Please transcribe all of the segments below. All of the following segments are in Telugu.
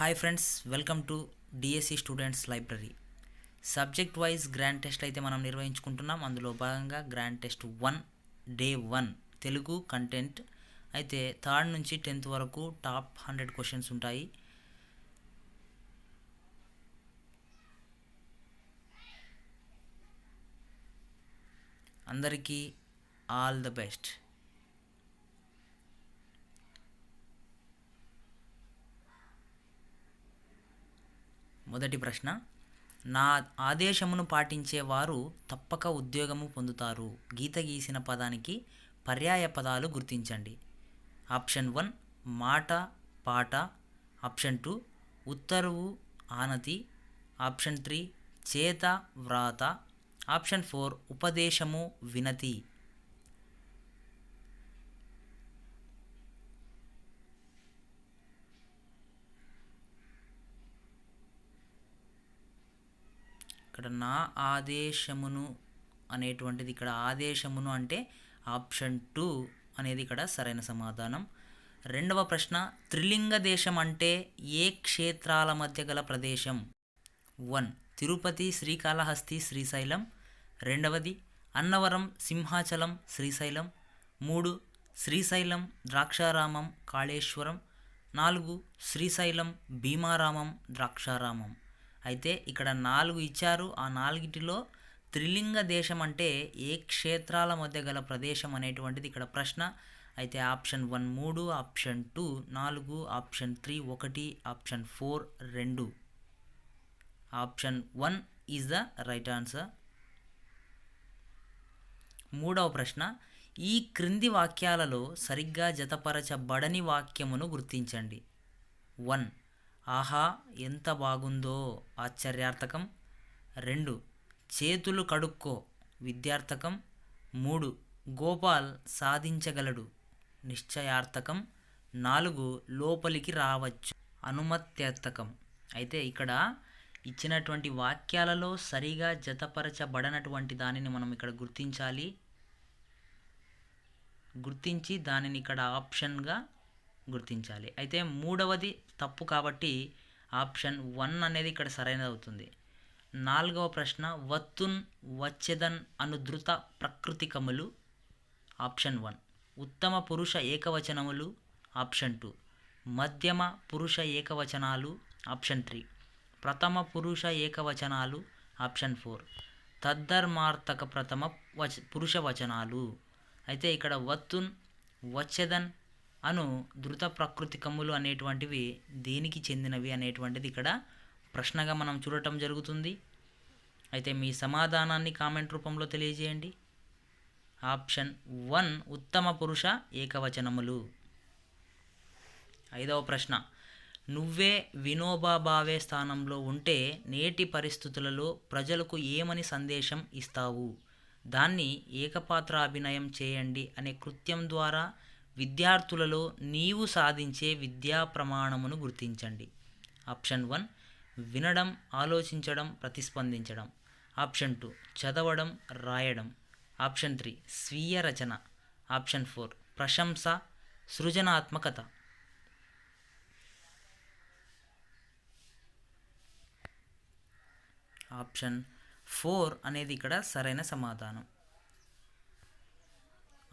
Hi friends, welcome to DSC students library. Subject wise grand test అయితే మనం నిర్వహించుకుంటున్నాం. అందులో భాగంగా grand test 1 day 1 Telugu content అయితే 3rd నుంచి 10th వరకు టాప్ 100 క్వశ్చన్స్ ఉంటాయి. అందరికీ ఆల్ ద బెస్ట్. మొదటి ప్రశ్న, నా ఆదేశమును పాటించేవారు తప్పక ఉద్యోగము పొందుతారు. గీత గీసిన పదానికి పర్యాయ పదాలు గుర్తించండి. ఆప్షన్ 1 మాట పాట, ఆప్షన్ 2 ఉత్తరువు ఆనతి, ఆప్షన్ 3 చేత వ్రాత, ఆప్షన్ 4 ఉపదేశము వినతి. ఇక్కడ నా ఆదేశమును అనేటువంటిది ఇక్కడ ఆదేశమును అంటే ఆప్షన్ 2 అనేది ఇక్కడ సరైన సమాధానం. రెండవ ప్రశ్న, త్రిలింగ దేశం అంటే ఏ క్షేత్రాల మధ్య గల ప్రదేశం? 1 తిరుపతి శ్రీకాళహస్తి శ్రీశైలం, రెండవది అన్నవరం సింహాచలం శ్రీశైలం, 3 శ్రీశైలం ద్రాక్షారామం కాళేశ్వరం, 4 శ్రీశైలం భీమారామం ద్రాక్షారామం. అయితే ఇక్కడ 4 ఇచ్చారు. ఆ 4టిలో త్రిలింగ దేశం అంటే ఏ క్షేత్రాల మధ్య గల ప్రదేశం అనేటువంటిది ఇక్కడ ప్రశ్న. అయితే option 1 3, option 2 4, option 3 1, option 4 2. Option 1 is the right answer. మూడవ ప్రశ్న, ఈ క్రింది వాక్యాలలో సరిగ్గా జతపరచబడని వాక్యమును గుర్తించండి. 1 ఆహా ఎంత బాగుందో ఆశ్చర్యార్థకం, 2 చేతులు కడుక్కో విద్యార్థకం, 3 గోపాల్ సాధించగలడు నిశ్చయార్థకం, 4 లోపలికి రావచ్చు అనుమత్యర్థకం. అయితే ఇక్కడ ఇచ్చినటువంటి వాక్యాలలో సరిగా జతపరచబడనటువంటి దానిని మనం ఇక్కడ గుర్తించి దానిని ఇక్కడ ఆప్షన్గా గుర్తించాలి. అయితే మూడవది తప్పు కాబట్టి ఆప్షన్ 1 అనేది ఇక్కడ సరైనది అవుతుంది. నాలుగవ ప్రశ్న, వత్తున్ వచ్చెదన్ అను ధృత ప్రకృతికములు. ఆప్షన్ 1 ఉత్తమ పురుష ఏకవచనములు, ఆప్షన్ 2 మధ్యమ పురుష ఏకవచనాలు, ఆప్షన్ 3 ప్రథమ పురుష ఏకవచనాలు, ఆప్షన్ 4 తద్ధర్మార్థక ప్రథమ పురుష వచనాలు. అయితే ఇక్కడ వత్తున్ వచ్చెదన్ అను ధృత ప్రకృతికములు అనేటువంటివి దేనికి చెందినవి అనేటువంటిది ఇక్కడ ప్రశ్నగా మనం చూడటం జరుగుతుంది. అయితే మీ సమాధానాన్ని కామెంట్ రూపంలో తెలియజేయండి. ఆప్షన్ 1 ఉత్తమ పురుష ఏకవచనములు. 5వ ప్రశ్న, నువ్వే వినోబా భావే స్థానంలో ఉంటే నేటి పరిస్థితులలో ప్రజలకు ఏమని సందేశం ఇస్తావు? దాన్ని ఏకపాత్రాభినయం చేయండి అనే కృత్యం ద్వారా విద్యార్థులలో నీవు సాధించే విద్యా ప్రమాణమును గుర్తించండి. ఆప్షన్ 1 వినడం ఆలోచించడం ప్రతిస్పందించడం, ఆప్షన్ 2 చదవడం రాయడం, ఆప్షన్ 3 స్వీయ రచన, ఆప్షన్ 4 ప్రశంస సృజనాత్మకత. ఆప్షన్ 4 అనేది ఇక్కడ సరైన సమాధానం.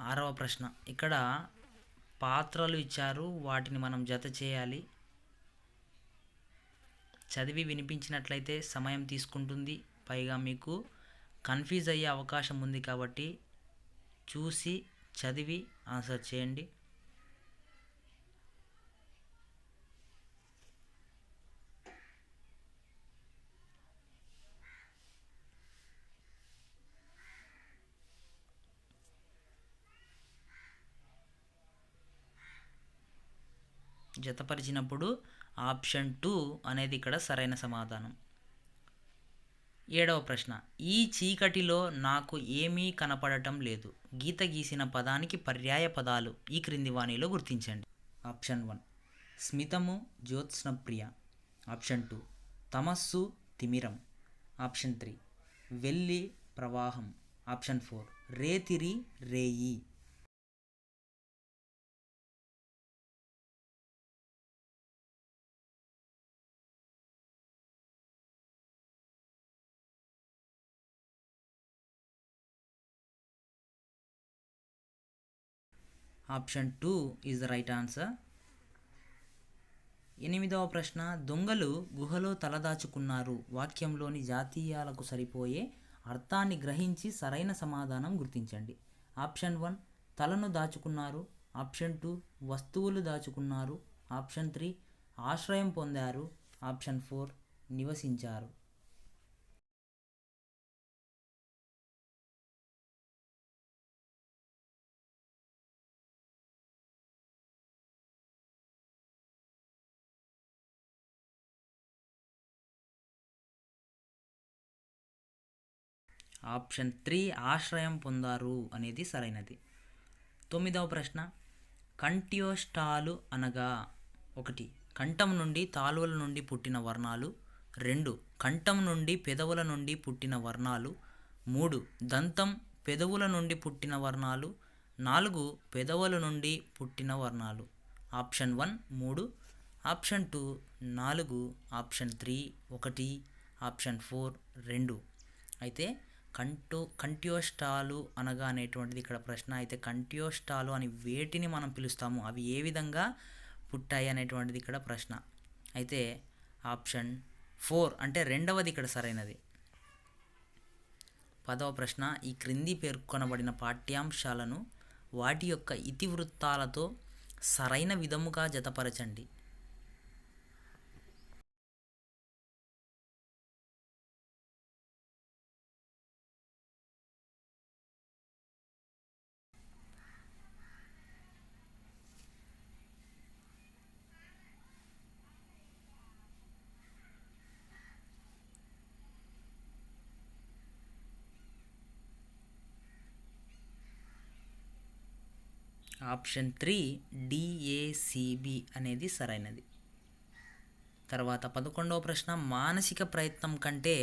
6వ ప్రశ్న, ఇక్కడ పాత్రలు ఇచ్చారు, వాటిని మనం జత చేయాలి. చదివి వినిపించినట్లయితే సమయం తీసుకుంటుంది, పైగా మీకు కన్ఫ్యూజ్ అయ్యే అవకాశం ఉంది కాబట్టి చూసి చదివి ఆన్సర్ చేయండి. జతపరిచినప్పుడు ఆప్షన్ 2 అనేది ఇక్కడ సరైన సమాధానం. 7వ ప్రశ్న, ఈ చీకటిలో నాకు ఏమీ కనపడటం లేదు. గీత గీసిన పదానికి పర్యాయ పదాలు ఈ క్రింది వాణిలో గుర్తించండి. ఆప్షన్ 1 స్మితము జ్యోత్స్నప్రియ, ఆప్షన్ 2 తమస్సు తిమిరం, ఆప్షన్ 3 వెల్లి ప్రవాహం, ఆప్షన్ 4 రేతిరి రేయి. Option 2 is the right answer. 8వ ప్రశ్న, దొంగలు గుహలో తలదాచుకున్నారు వాక్యంలోని జాతీయాలకు సరిపోయే అర్థాన్ని గ్రహించి సరైన సమాధానం గుర్తించండి. ఆప్షన్ 1 తలను దాచుకున్నారు, ఆప్షన్ 2 వస్తువులు దాచుకున్నారు, ఆప్షన్ 3 ఆశ్రయం పొందారు, ఆప్షన్ 4 నివసించారు. ఆప్షన్ 3 ఆశ్రయం పొందారు అనేది సరైనది. 9వ ప్రశ్న, కంఠ్యోష్టాలు అనగా 1 కంఠం నుండి తాలువల నుండి పుట్టిన వర్ణాలు, 2 కంఠం నుండి పెదవుల నుండి పుట్టిన వర్ణాలు, 3 దంతం పెదవుల నుండి పుట్టిన వర్ణాలు, 4 పెదవుల నుండి పుట్టిన వర్ణాలు. Option 1 3, option 2 4, option 3 1, option 4 2. అయితే కంఠ్యోష్టాలు అనగా అనేటువంటిది ఇక్కడ ప్రశ్న. అయితే కంఠ్యోష్టాలు అని వేటిని మనం పిలుస్తాము, అవి ఏ విధంగా పుట్టాయి అనేటువంటిది ఇక్కడ ప్రశ్న. అయితే ఆప్షన్ 4 అంటే రెండవది ఇక్కడ సరైనది. 10వ ప్రశ్న, ఈ క్రింది పేర్కొనబడిన పాఠ్యాంశాలను వాటి యొక్క ఇతివృత్తాలతో సరైన విధముగా జతపరచండి. ఆప్షన్ 3 డిఏసిబి అనేది సరైనది. తర్వాత 11వ ప్రశ్న, మానసిక ప్రయత్నం కంటే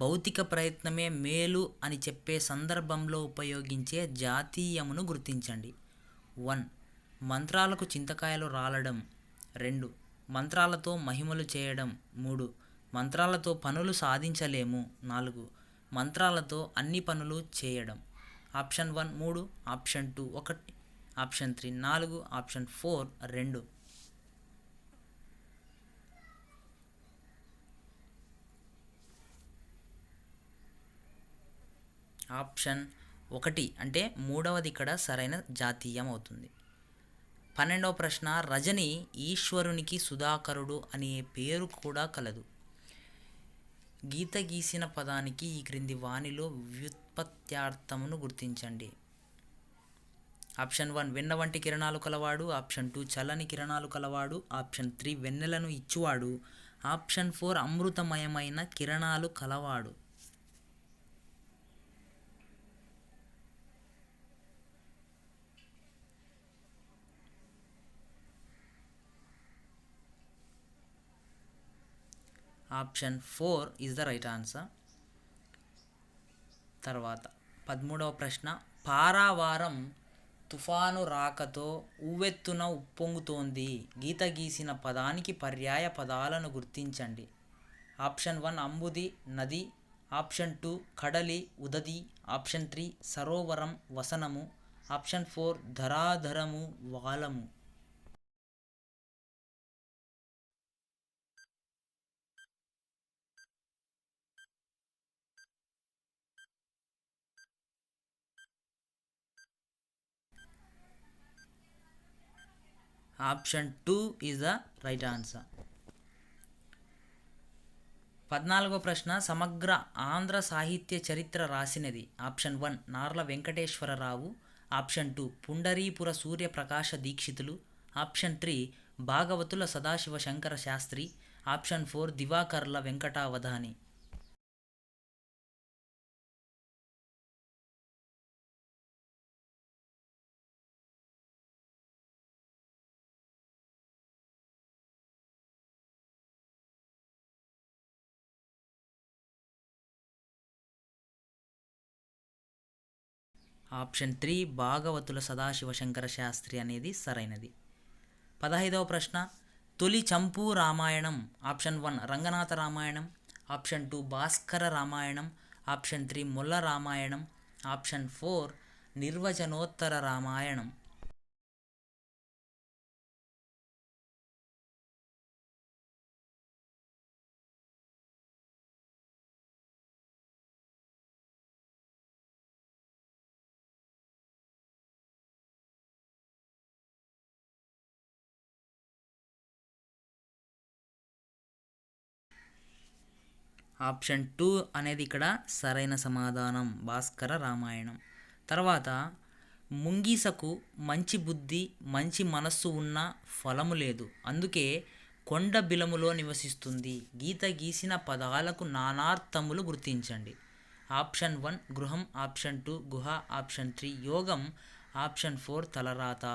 భౌతిక ప్రయత్నమే మేలు అని చెప్పే సందర్భంలో ఉపయోగించే జాతీయమును గుర్తించండి. 1 మంత్రాలకు చింతకాయలు రాలడం, 2 మంత్రాలతో మహిమలు చేయడం, 3 మంత్రాలతో పనులు సాధించలేము, 4 మంత్రాలతో అన్ని పనులు చేయడం. Option 1 3, option 2 1, option 3 4, option 4 2. Option 1 అంటే మూడవది ఇక్కడ సరైన జాతీయం అవుతుంది. 12వ ప్రశ్న, రజని ఈశ్వరునికి సుధాకరుడు అనే పేరు కూడా కలదు. గీత గీసిన పదానికి ఈ క్రింది వానిలో వ్యుత్పత్త్యార్థమును గుర్తించండి. ఆప్షన్ 1 వెన్న వంటి కిరణాలు కలవాడు, ఆప్షన్ 2 చల్లని కిరణాలు కలవాడు, ఆప్షన్ 3 వెన్నెలను ఇచ్చువాడు, ఆప్షన్ 4 అమృతమయమైన కిరణాలు కలవాడు. Option 4 is the right answer. తర్వాత 13వ ప్రశ్న, పారావారం తుఫాను రాకతో ఉవ్వెత్తున ఉప్పొంగుతోంది గీత గీసిన పదానికి పర్యాయ పదాలను గుర్తించండి. ఆప్షన్ 1 అంబుది నది, ఆప్షన్ 2 కడలి ఉదది, ఆప్షన్ 3 సరోవరం వసనము, ఆప్షన్ 4 ధరాధరము వాలము. Option 2 is the right answer. 14వ ప్రశ్న, సమగ్ర ఆంధ్ర సాహిత్య చరిత్ర రాసినది. Option 1 Narla Venkateswararao, option 2 Pundaripura Suryaprakasha Dikshitulu, option 3 Bhagavatula Sadasiva Shankara Sastri, option 4 Divakarla Venkatavadhani. Option 3 Bhagavatula Sadasiva Shankara Sastri అనేది సరైనది. 15వ ప్రశ్న, తొలి చంపు Ramayanam. Option 1 Ranganatha Ramayanam, option 2 Bhaskara Ramayanam, option 3 Molla Ramayanam, option 4 నిర్వచనోత్తర Ramayanam. Option 2 అనేది ఇక్కడ సరైన సమాధానం, భాస్కర రామాయణం. తర్వాత ముంగీసకు మంచి బుద్ధి మంచి మనస్సు ఉన్న ఫలము లేదు, అందుకే కొండ బిలములో నివసిస్తుంది. గీత గీసిన పదాలకు నానార్థములు గుర్తించండి. ఆప్షన్ 1 గృహం, ఆప్షన్ 2 గుహ, ఆప్షన్ 3 యోగం, ఆప్షన్ 4 తలరాత.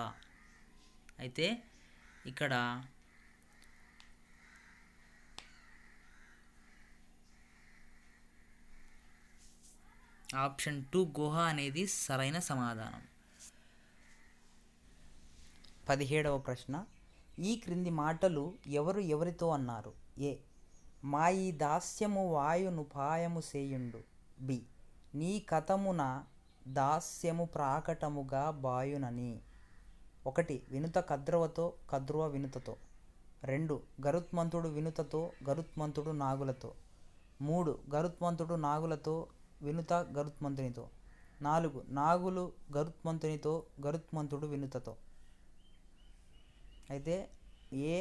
అయితే ఇక్కడ ఆప్షన్ 2 గుహ అనేది సరైన సమాధానం. 17వ ప్రశ్న, ఈ క్రింది మాటలు ఎవరు ఎవరితో అన్నారు? ఏ, మా ఈ దాస్యము వాయునుపాయము సేయుండు. బి, నీ కథమున దాస్యము ప్రాకటముగా బాయునని. 1 వినుత కద్రవతో, కద్రువ వినుతతో. 2 గరుత్మంతుడు వినుతతో, గరుత్మంతుడు నాగులతో. 3 గరుత్మంతుడు నాగులతో, వినుత గరుత్మంతునితో. 4 నాగులు గరుత్మంతునితో, గరుత్మంతుడు వినుతతో. అయితే ఏ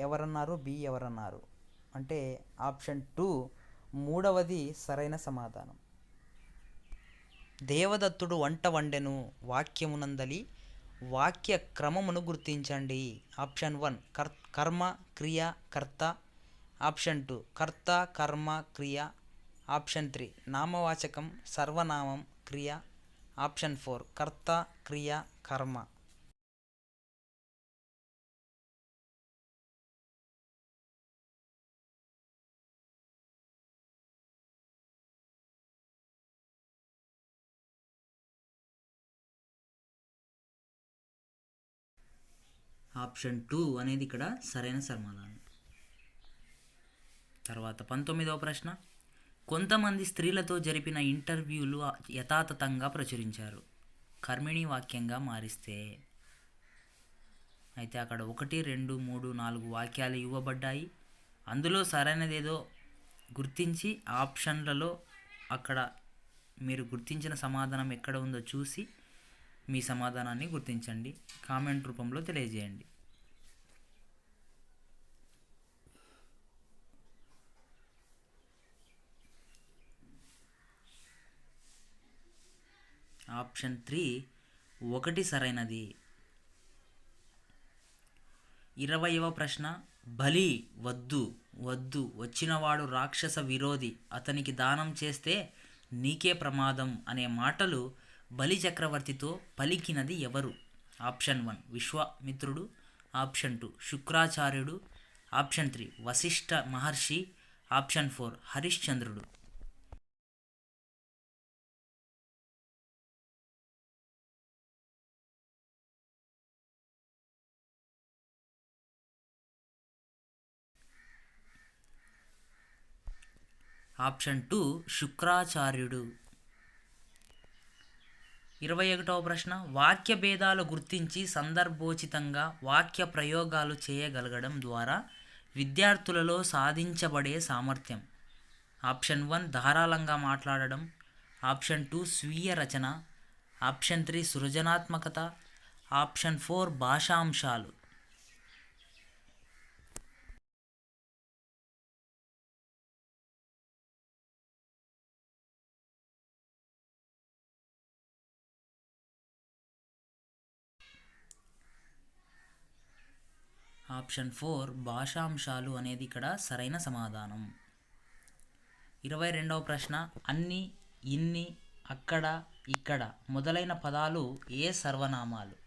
ఎవరన్నారు, బి ఎవరన్నారు అంటే ఆప్షన్ 2 మూడవది సరైన సమాధానం. దేవదత్తుడు వంట వండెను వాక్యమునందలి వాక్య క్రమమును గుర్తించండి. ఆప్షన్ 1 కర్మ క్రియ కర్త, ఆప్షన్ 2 కర్త కర్మ క్రియ, ఆప్షన్ 3 నామవాచకం సర్వనామం క్రియ, ఆప్షన్ 4 కర్త క్రియ కర్మ. ఆప్షన్ 2 అనేది ఇక్కడ సరైన సమాధానం. తర్వాత 19వ ప్రశ్న, కొంతమంది స్త్రీలతో జరిపిన ఇంటర్వ్యూలు యథాతథంగా ప్రచురించారు, కర్మిణీ వాక్యంగా మారిస్తే. అయితే అక్కడ 1 2 3 4 వాక్యాలు ఇవ్వబడ్డాయి. అందులో సరైనదేదో గుర్తించి ఆప్షన్లలో అక్కడ మీరు గుర్తించిన సమాధానం ఎక్కడ ఉందో చూసి మీ సమాధానాన్ని గుర్తించండి. కామెంట్ రూపంలో తెలియజేయండి. ఆప్షన్ 3 1 సరైనది. 20వ ప్రశ్న, బలి వద్దు వద్దు వచ్చినవాడు రాక్షస విరోధి, అతనికి దానం చేస్తే నీకే ప్రమాదం అనే మాటలు బలి చక్రవర్తితో పలికినది ఎవరు? ఆప్షన్ 1 విశ్వామిత్రుడు, ఆప్షన్ 2 శుక్రాచార్యుడు, ఆప్షన్ 3 వశిష్ఠ మహర్షి, ఆప్షన్ 4 హరిశ్చంద్రుడు. ఆప్షన్ 2 శుక్రాచార్యుడు. 21వ ప్రశ్న, వాక్య భేదాలు గుర్తించి సందర్భోచితంగా వాక్య ప్రయోగాలు చేయగలగడం ద్వారా విద్యార్థులలో సాధించబడే సామర్థ్యం. ఆప్షన్ 1 ధారాళంగా మాట్లాడడం, ఆప్షన్ 2 స్వీయ రచన, ఆప్షన్ 3 సృజనాత్మకత, ఆప్షన్ 4 భాషాంశాలు. ఆప్షన్ 4 భాషాంశాలు అనేది ఇక్కడ సరైన సమాధానం. 22వ ప్రశ్న, అన్ని ఇన్ని అక్కడ ఇక్కడ మొదలైన పదాలు ఏ సర్వనామాలు?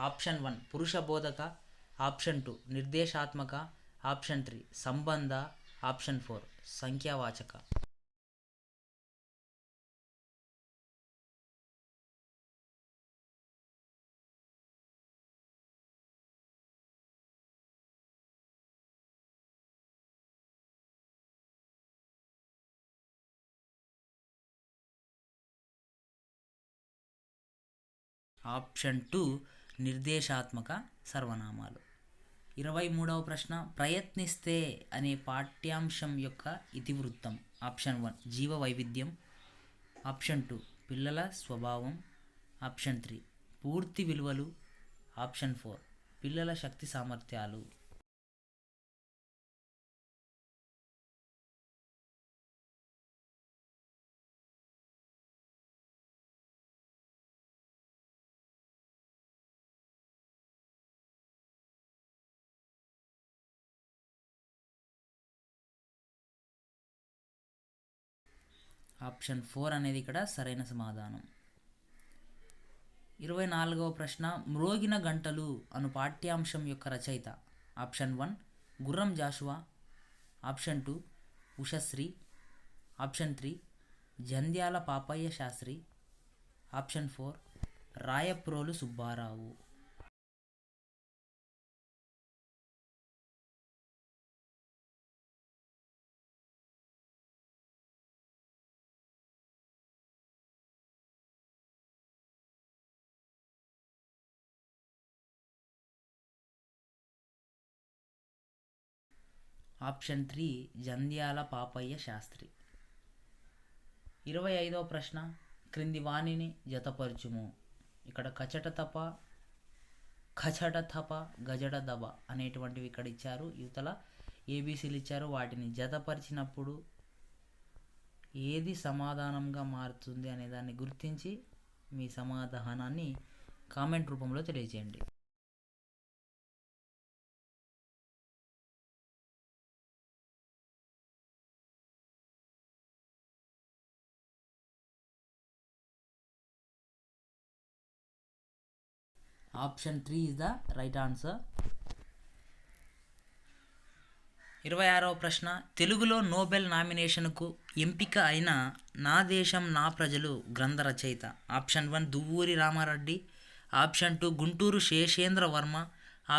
ఆప్షన్ 1 పురుష బోధక, ఆప్షన్ 2 నిర్దేశాత్మక, ఆప్షన్ 3 సంబంధ, ఆప్షన్ 4 సంఖ్యావాచక. ఆప్షన్ 2 నిర్దేశాత్మక సర్వనామాలు. 23వ ప్రశ్న, ప్రయత్నిస్తే అనే పాఠ్యాంశం యొక్క ఇతివృత్తం. ఆప్షన్ 1 జీవ వైవిధ్యం, ఆప్షన్ 2 పిల్లల స్వభావం, ఆప్షన్ 3 పూర్తి విలువలు, ఆప్షన్ 4 పిల్లల శక్తి సామర్థ్యాలు. ఆప్షన్ 4 అనేది ఇక్కడ సరైన సమాధానం. 24వ ప్రశ్న, మ్రోగిన గంటలు అను పాఠ్యాంశం యొక్క రచయిత. Option 1 Gurram Jashuva, option 2 Ushasri, option 3 Jandhyala Papayya Sastri, option 4 Rayaprolu Subbarao. Option 3 Jandhyala Papayya Sastri. 25వ ప్రశ్న, క్రింది వాణిని జతపరచుము. ఇక్కడ కచటతప, ఖచటతప, గజడదబ అనేటువంటివి ఇక్కడ ఇచ్చారు. యువతల ఏబీసీలు ఇచ్చారు. వాటిని జతపరిచినప్పుడు ఏది సమాధానంగా మారుతుంది అనే దాన్ని గుర్తించి మీ సమాధానాన్ని కామెంట్ రూపంలో తెలియజేయండి. Option 3 is the right answer. 26వ ప్రశ్న, తెలుగులో నోబెల్ నామినేషన్కు ఎంపిక అయిన నా దేశం నా ప్రజలు గ్రంథ రచయిత. Option 1 Duvvuri Ramareddy, option 2 Gunturu Seshendra Varma,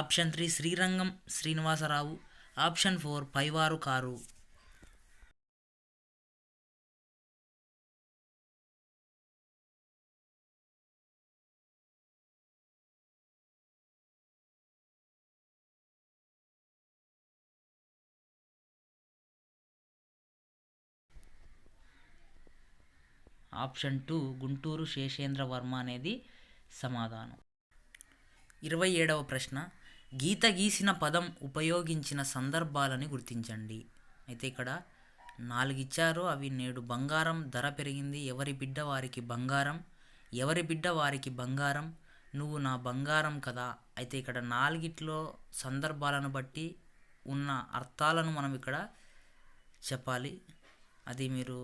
option 3 Srirangam Srinivasarao, option 4 పైవారు కారు. ఆప్షన్ 2 గుంటూరు శేషేంద్ర వర్మ అనేది సమాధానం. 27వ ప్రశ్న, గీత గీసిన పదం ఉపయోగించిన సందర్భాలని గుర్తించండి. అయితే ఇక్కడ 4 ఇచ్చారు. అవి నేడు బంగారం ధర పెరిగింది, ఎవరి బిడ్డ వారికి బంగారం, ఎవరి బిడ్డ వారికి బంగారం, నువ్వు నా బంగారం కదా. అయితే ఇక్కడ 4 సందర్భాలను బట్టి ఉన్న అర్థాలను మనం ఇక్కడ చెప్పాలి. అది మీరు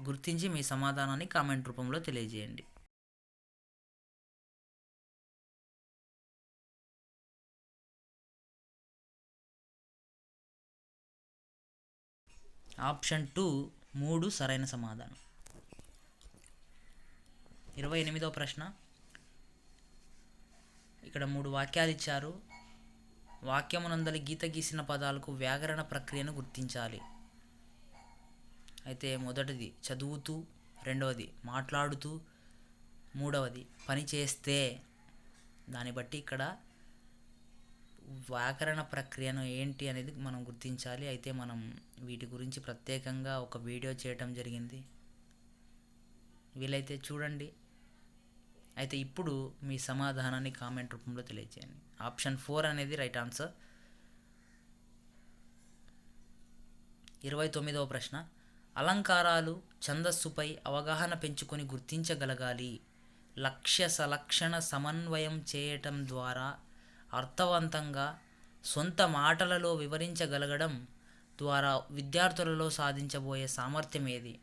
గుర్తించి మీ సమాధానాన్ని కామెంట్ రూపంలో తెలియజేయండి. ఆప్షన్ 2 3 సరైన సమాధానం. 28వ ప్రశ్న, ఇక్కడ 3 వాక్యాలు ఇచ్చారు. వాక్యమునందలి గీత గీసిన పదాలకు వ్యాకరణ ప్రక్రియను గుర్తించాలి. అయితే మొదటిది చదువుతూ, రెండవది మాట్లాడుతూ, మూడవది పని చేస్తే. దాన్ని బట్టి ఇక్కడ వ్యాకరణ ప్రక్రియను ఏంటి అనేది మనం గుర్తించాలి. అయితే మనం వీటి గురించి ప్రత్యేకంగా ఒక వీడియో చేయటం జరిగింది, వీలైతే చూడండి. అయితే ఇప్పుడు మీ సమాధానాన్ని కామెంట్ రూపంలో తెలియజేయండి. ఆప్షన్ 4 అనేది రైట్ ఆన్సర్. 29వ ప్రశ్న, అలంకారాలు ఛందస్సుపై అవగాహన పెంచుకొని గుర్తించగలగాలి. లక్ష్య సలక్షణ సమన్వయం చేయటం ద్వారా అర్థవంతంగా సొంత మాటలలో వివరించగలగడం ద్వారా విద్యార్థులలో సాధించబోయే సామర్థ్యం ఏది?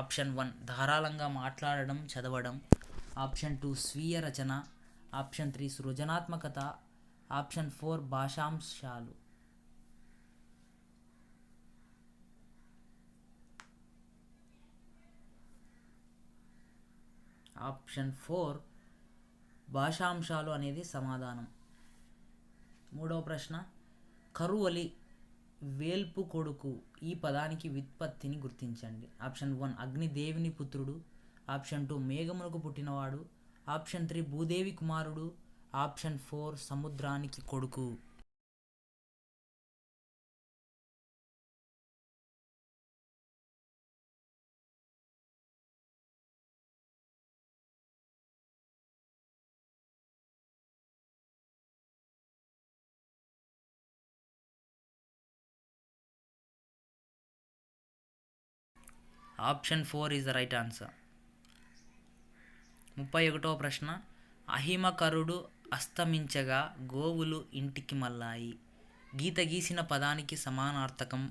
ఆప్షన్ 1 ధారాళంగా మాట్లాడడం చదవడం, ఆప్షన్ 2 స్వీయ రచన, ఆప్షన్ 3 సృజనాత్మకత, ఆప్షన్ 4 భాషాంశాలు. ఆప్షన్ 4 భాషాంశాలు అనేది సమాధానం. 3వ ప్రశ్న, కరువలి వేల్పు కొడుకు ఈ పదానికి వ్యుత్పత్తిని గుర్తించండి. ఆప్షన్ 1 అగ్నిదేవిని పుత్రుడు, ఆప్షన్ 2 మేఘమునకు పుట్టినవాడు, ఆప్షన్ 3 భూదేవి కుమారుడు, ఆప్షన్ 4 సముద్రానికి కొడుకు. Option 4 is the right answer. 31వ ప్రశ్న, అహిమకరుడు అస్తమించగా గోవులు ఇంటికి మళ్ళాయి. గీత గీసిన పదానికి సమానార్థకం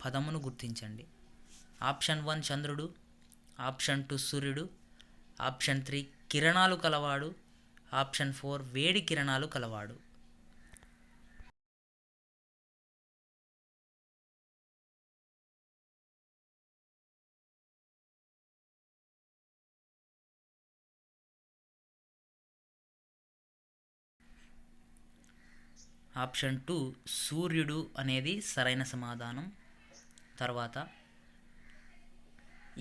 పదమును గుర్తించండి. ఆప్షన్ 1 చంద్రుడు, ఆప్షన్ 2 సూర్యుడు, ఆప్షన్ 3 కిరణాలు కలవాడు, ఆప్షన్ 4 వేడి కిరణాలు కలవాడు. ఆప్షన్ 2 సూర్యుడు అనేది సరైన సమాధానం. తర్వాత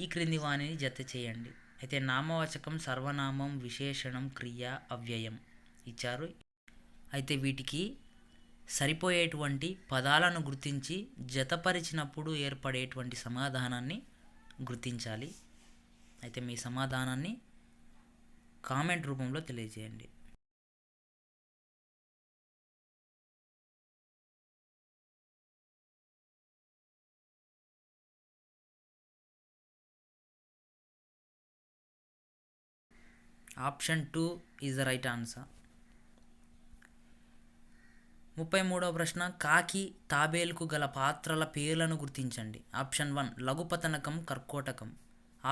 ఈ క్రింది వాణిని జత చేయండి. అయితే నామవాచకం, సర్వనామం, విశేషణం, క్రియ, అవ్యయం ఇచ్చారు. అయితే వీటికి సరిపోయేటువంటి పదాలను గుర్తించి జతపరిచినప్పుడు ఏర్పడేటువంటి సమాధానాన్ని గుర్తించాలి. అయితే మీ సమాధానాన్ని కామెంట్ రూపంలో తెలియజేయండి. Option 2 is the right answer. 33వ ప్రశ్న, కాకి తాబేలుకు గల పాత్రల పేర్లను గుర్తించండి. Option 1 Laghupatanakam Karkotakam,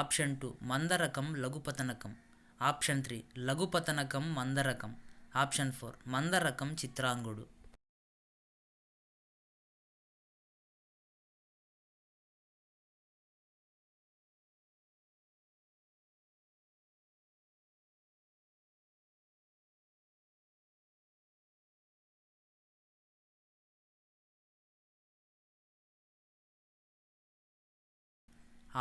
option 2 Mandharakam Laghupatanakam, option 3 Laghupatanakam Mandharakam, option 4 Mandharakam Chitrangudu.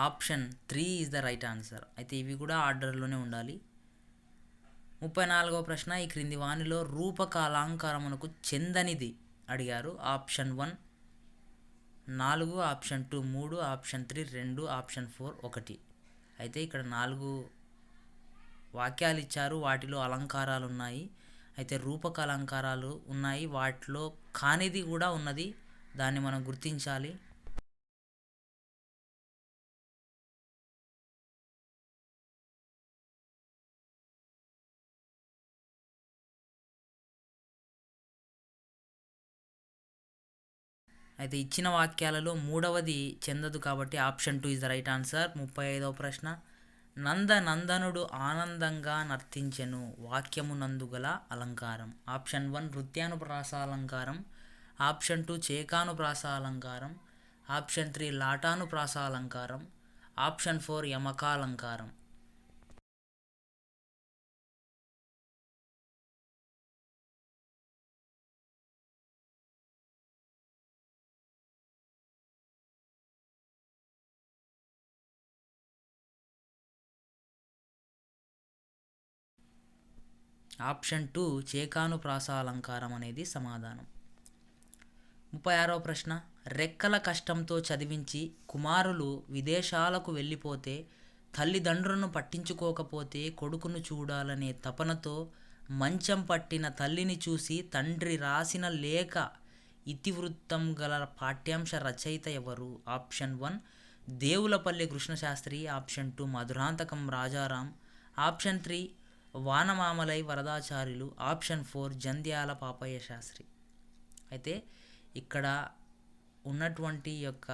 Option 3 is the right answer. అయితే ఇవి కూడా ఆర్డర్లోనే ఉండాలి. 34వ ప్రశ్న, ఈ క్రింది వానిలో రూపక అలంకారమునకు చెందనిది అడిగారు. Option 1 4, option 2 3, option 3 2, option 4 1. అయితే ఇక్కడ 4 వాక్యాలు ఇచ్చారు, వాటిలో అలంకారాలు ఉన్నాయి. అయితే రూపక అలంకారాలు ఉన్నాయి, వాటిలో కానిది కూడా ఉన్నది, దాన్ని మనం గుర్తించాలి. అయితే ఇచ్చిన వాక్యాలలో మూడవది చెందదు కాబట్టి option 2 is the right answer. 35వ ప్రశ్న, నందనుడు ఆనందంగా నర్తించెను వాక్యము నందుగల అలంకారం. ఆప్షన్ 1 నృత్యానుప్రాస అలంకారం, ఆప్షన్ 2 చేకానుప్రాస అలంకారం, ఆప్షన్ 3 లాటానుప్రాస అలంకారం, ఆప్షన్ 4 యమకాలంకారం. ఆప్షన్ 2 చేకానుప్రాస అలంకారం అనేది సమాధానం. 36వ ప్రశ్న, రెక్కల కష్టంతో చదివించి కుమారులు విదేశాలకు వెళ్ళిపోతే తల్లిదండ్రులను పట్టించుకోకపోతే కొడుకును చూడాలనే తపనతో మంచం పట్టిన తల్లిని చూసి తండ్రి రాసిన లేఖ ఇతివృత్తం గల పాఠ్యాంశ రచయిత ఎవరు? Option 1 Devulapalli Krishnasastri, option 2 Madhurantakam Rajaram, option 3 Vanamamalai Varadacharyulu, option 4 Jandhyala Papayya Sastri. అయితే ఇక్కడ ఉన్నటువంటి యొక్క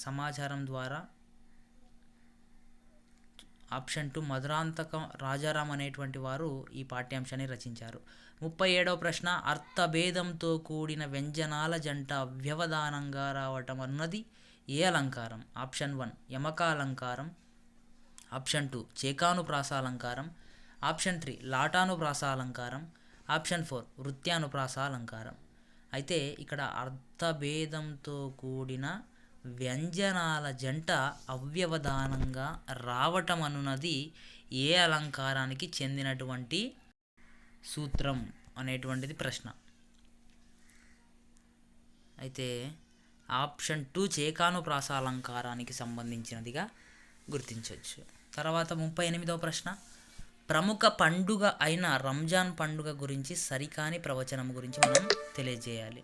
సమాచారం ద్వారా ఆప్షన్ 2 మధురాంతకం రాజారాం అనేటువంటి వారు ఈ పాఠ్యాంశాన్ని రచించారు. 37వ ప్రశ్న, అర్థభేదంతో కూడిన వ్యంజనాల జంట అవ్యవధానంగా రావటం అన్నది ఏ అలంకారం? ఆప్షన్ 1 యమక అలంకారం, ఆప్షన్ 2 చేకానుప్రాస అలంకారం, ఆప్షన్ 3 లాటానుప్రాస అలంకారం, ఆప్షన్ 4 వృత్యానుప్రాస అలంకారం. అయితే ఇక్కడ అర్థభేదంతో కూడిన వ్యంజనాల జంట అవ్యవధానంగా రావటం అనున్నది ఏ అలంకారానికి చెందినటువంటి సూత్రం అనేటువంటిది ప్రశ్న. అయితే ఆప్షన్ 2 చేకానుప్రాస అలంకారానికి సంబంధించినదిగా గుర్తించవచ్చు. తర్వాత 38వ ప్రశ్న, ప్రముఖ పండుగ అయిన రంజాన్ పండుగ గురించి సరికాని ప్రవచనం గురించి మనం తెలియజేయాలి.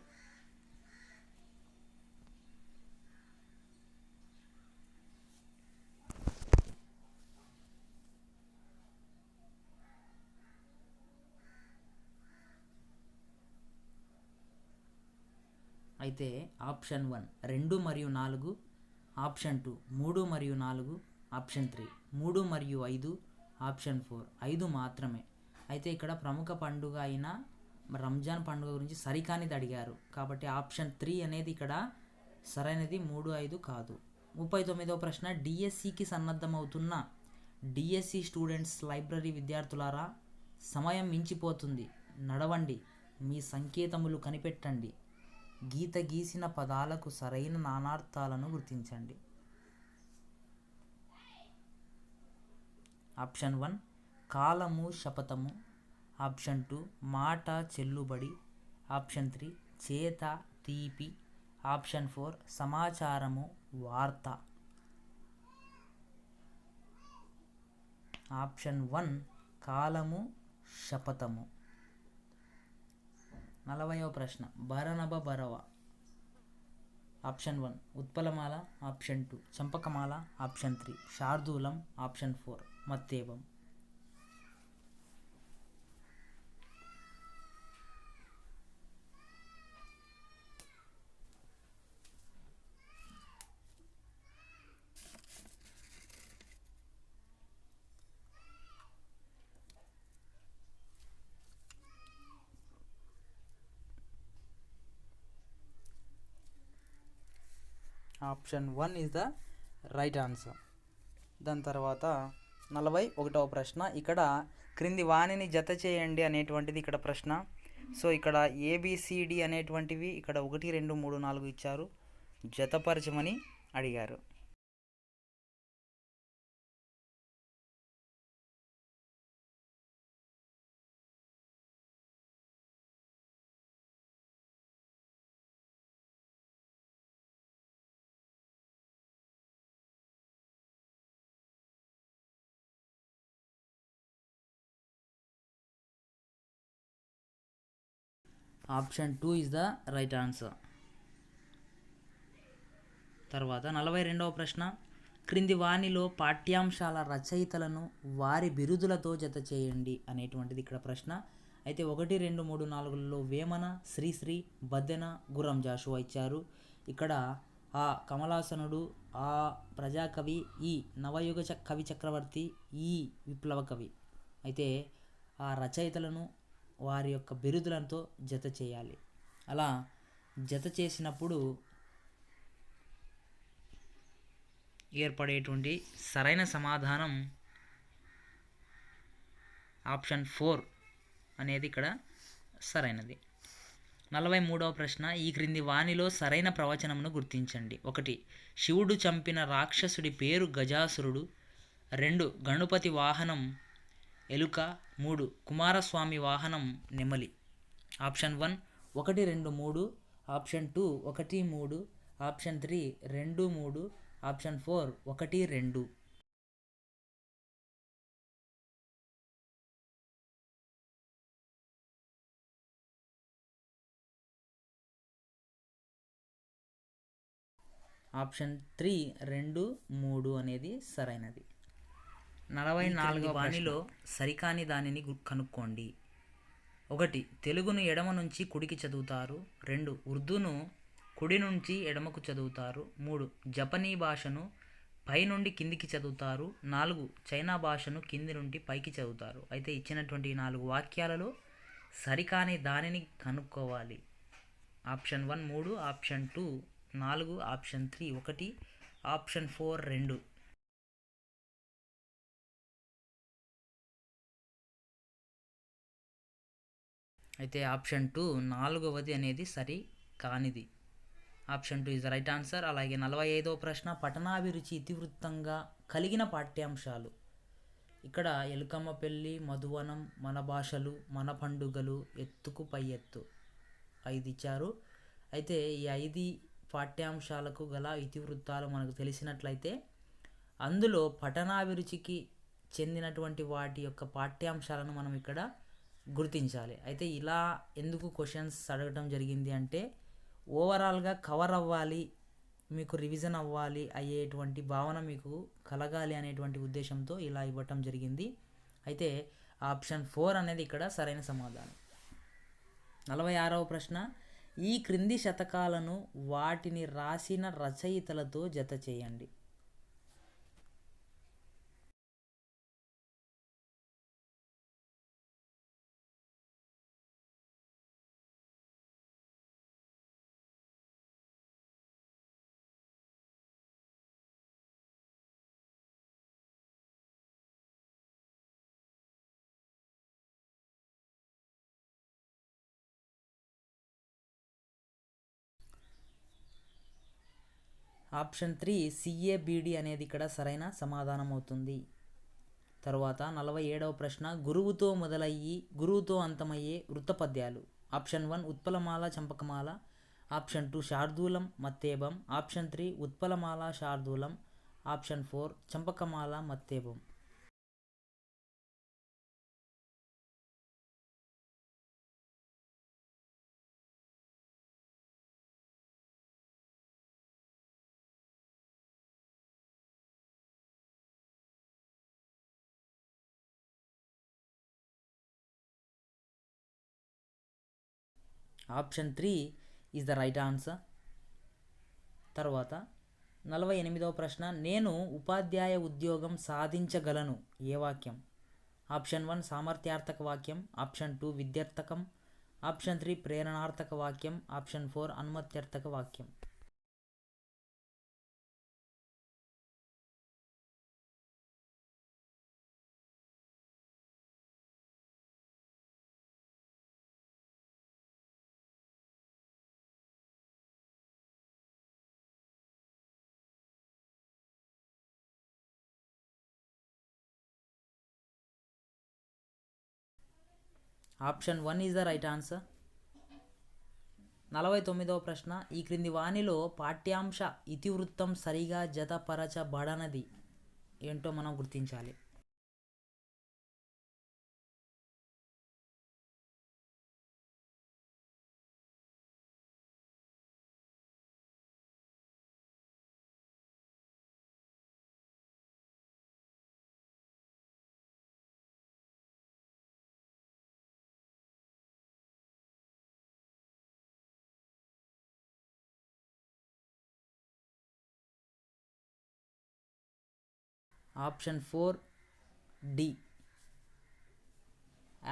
అయితే ఆప్షన్ 1 2 మరియు 4, ఆప్షన్ 2 3 మరియు 4, ఆప్షన్ 3. 3 మరియు 5 ఆప్షన్ 4. 5 మాత్రమే. అయితే ఇక్కడ ప్రముఖ పండుగ అయిన రంజాన్ పండుగ గురించి సరికానిది అడిగారు కాబట్టి ఆప్షన్ 3 అనేది ఇక్కడ సరైనది. 3, 5 కాదు. 39వ ప్రశ్న, డిఎస్సికి సన్నద్ధమవుతున్న డిఎస్సి స్టూడెంట్స్ లైబ్రరీ విద్యార్థులారా, సమయం మించిపోతుంది, నడవండి, మీ సంకేతములు కనిపెట్టండి, గీత గీసిన పదాలకు సరైన నానార్థాలను గుర్తించండి. ఆప్షన్ 1 కాలము శపథము, ఆప్షన్ 2 మాట చెల్లుబడి, ఆప్షన్ 3 చేత తీపి, ఆప్షన్ 4 సమాచారము వార్త. ఆప్షన్ 1 కాలము శపథము. 40వ ప్రశ్న, భరనభ భరవ. ఆప్షన్ 1 ఉత్పలమాల, ఆప్షన్ 2 చంపకమాల, ఆప్షన్ 3 శార్దూలం, ఆప్షన్ 4 మత్తేవం. Option 1 is the right answer. దాని తర్వాత 41వ ప్రశ్న, ఇక్కడ క్రింది వాణిని జత చేయండి అనేటువంటిది ఇక్కడ ప్రశ్న. సో ఇక్కడ ఏబిసిడి అనేటువంటివి ఇక్కడ 1, 2, 3, 4 ఇచ్చారు, జతపరచమని అడిగారు. Option 2 is the right answer. తర్వాత 42వ ప్రశ్న, క్రింది వాణిలో పాఠ్యాంశాల రచయితలను వారి బిరుదులతో జత చేయండి అనేటువంటిది ఇక్కడ ప్రశ్న. అయితే 1, 2, 3, 4లలో వేమన, శ్రీశ్రీ, బద్దెన, గుర్రం జాషువా ఇచ్చారు. ఇక్కడ ఆ కమలాసనుడు, ఆ ప్రజాకవి, ఈ నవయుగ కవి చక్రవర్తి, ఈ విప్లవ కవి. అయితే ఆ రచయితలను వారి యొక్క బిరుదులతో జత చేయాలి. అలా జత చేసినప్పుడు ఏర్పడేటువంటి సరైన సమాధానం ఆప్షన్ 4 అనేది ఇక్కడ సరైనది. 43వ ప్రశ్న, ఈ క్రింది వాణిలో సరైన ప్రవచనమును గుర్తించండి. 1 శివుడు చంపిన రాక్షసుడి పేరు గజాసురుడు, 2 గణపతి వాహనం ఎలుక, 3 కుమారస్వామి వాహనం నెమలి. Option 1 1, 2, 3, option 2 1, 3, option 3 2, 3, option 4 1, 2. Option 3 2, 3 అనేది సరైనది. 44వ వాణిలో సరికాని దానిని కనుక్కోండి. 1 తెలుగును ఎడమ నుంచి కుడికి చదువుతారు, 2 ఉర్దూను కుడి నుంచి ఎడమకు చదువుతారు, 3 జపనీ భాషను పై నుండి కిందికి చదువుతారు, 4 చైనా భాషను కింది నుండి పైకి చదువుతారు. అయితే ఇచ్చినటువంటి 4 వాక్యాలలో సరికాని దానిని కనుక్కోవాలి. Option 1 3, option 2 4, option 3 1, option 4 2. అయితే ఆప్షన్ 2 4వది అనేది సరి కానిది. Option 2 is the right answer. అలాగే 45వ ప్రశ్న, పఠనాభిరుచి ఇతివృత్తంగా కలిగిన పాఠ్యాంశాలు. ఇక్కడ ఎలుకమ్మ పెళ్ళి, మధువనం, మన భాషలు, మన పండుగలు, ఎత్తుకు పై ఎత్తు 5 ఇచ్చారు. అయితే ఈ 5 పాఠ్యాంశాలకు గల ఇతివృత్తాలు మనకు తెలిసినట్లయితే అందులో పఠనాభిరుచికి చెందినటువంటి వాటి యొక్క పాఠ్యాంశాలను మనం ఇక్కడ గుర్తించాలి. అయితే ఇలా ఎందుకు క్వశ్చన్స్ అడగటం జరిగింది అంటే ఓవరాల్గా కవర్ అవ్వాలి, మీకు రివిజన్ అవ్వాలి అయ్యేటువంటి భావన మీకు కలగాలి అనేటువంటి ఉద్దేశంతో ఇలా ఇవ్వటం జరిగింది. అయితే ఆప్షన్ 4 అనేది ఇక్కడ సరైన సమాధానం. 46వ ప్రశ్న, ఈ క్రింది శతకాలను వాటిని రాసిన రచయితలతో జత చేయండి. ఆప్షన్ 3 సిఏబిడి అనేది ఇక్కడ సరైన సమాధానం అవుతుంది. తరువాత 47వ ప్రశ్న, గురువుతో మొదలయ్యి గురువుతో అంతమయ్యే వృత్తపద్యాలు. ఆప్షన్ 1 ఉత్పలమాల చంపకమాల, ఆప్షన్ 2 శార్దూలం మత్తేబం, ఆప్షన్ 3 ఉత్పలమాల శార్దూలం, ఆప్షన్ 4 చంపకమాల మత్తేబం. Option 3 is the right answer. తర్వాత 48వ ప్రశ్న, నేను ఉపాధ్యాయ ఉద్యోగం సాధించగలను ఏ వాక్యం. ఆప్షన్ 1 సామర్థ్యార్థక వాక్యం, ఆప్షన్ 2 విద్యార్థకం, ఆప్షన్ 3 ప్రేరణార్థక వాక్యం, ఆప్షన్ 4 అనుమత్యర్థక వాక్యం. Option 1 is the right answer. 49వ ప్రశ్న, ఈ క్రింది వానిలో పాఠ్యాంశ ఇతివృత్తం సరిగా జతపరచబడనది ఏంటో మనం గుర్తించాలి. Option 4 D.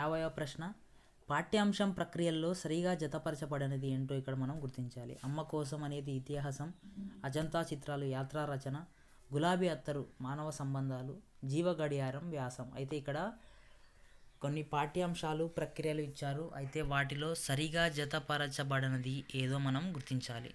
50వ ప్రశ్న, పాఠ్యాంశం ప్రక్రియల్లో సరిగా జతపరచబడనిది ఏంటో ఇక్కడ మనం గుర్తించాలి. అమ్మ కోసం అనేది ఇతిహాసం, అజంతా చిత్రాలు యాత్రా రచన, గులాబీ అత్తరు మానవ సంబంధాలు, జీవ గడియారం వ్యాసం. అయితే ఇక్కడ కొన్ని పాఠ్యాంశాలు ప్రక్రియలు ఇచ్చారు, అయితే వాటిలో సరిగా జతపరచబడనది ఏదో మనం గుర్తించాలి.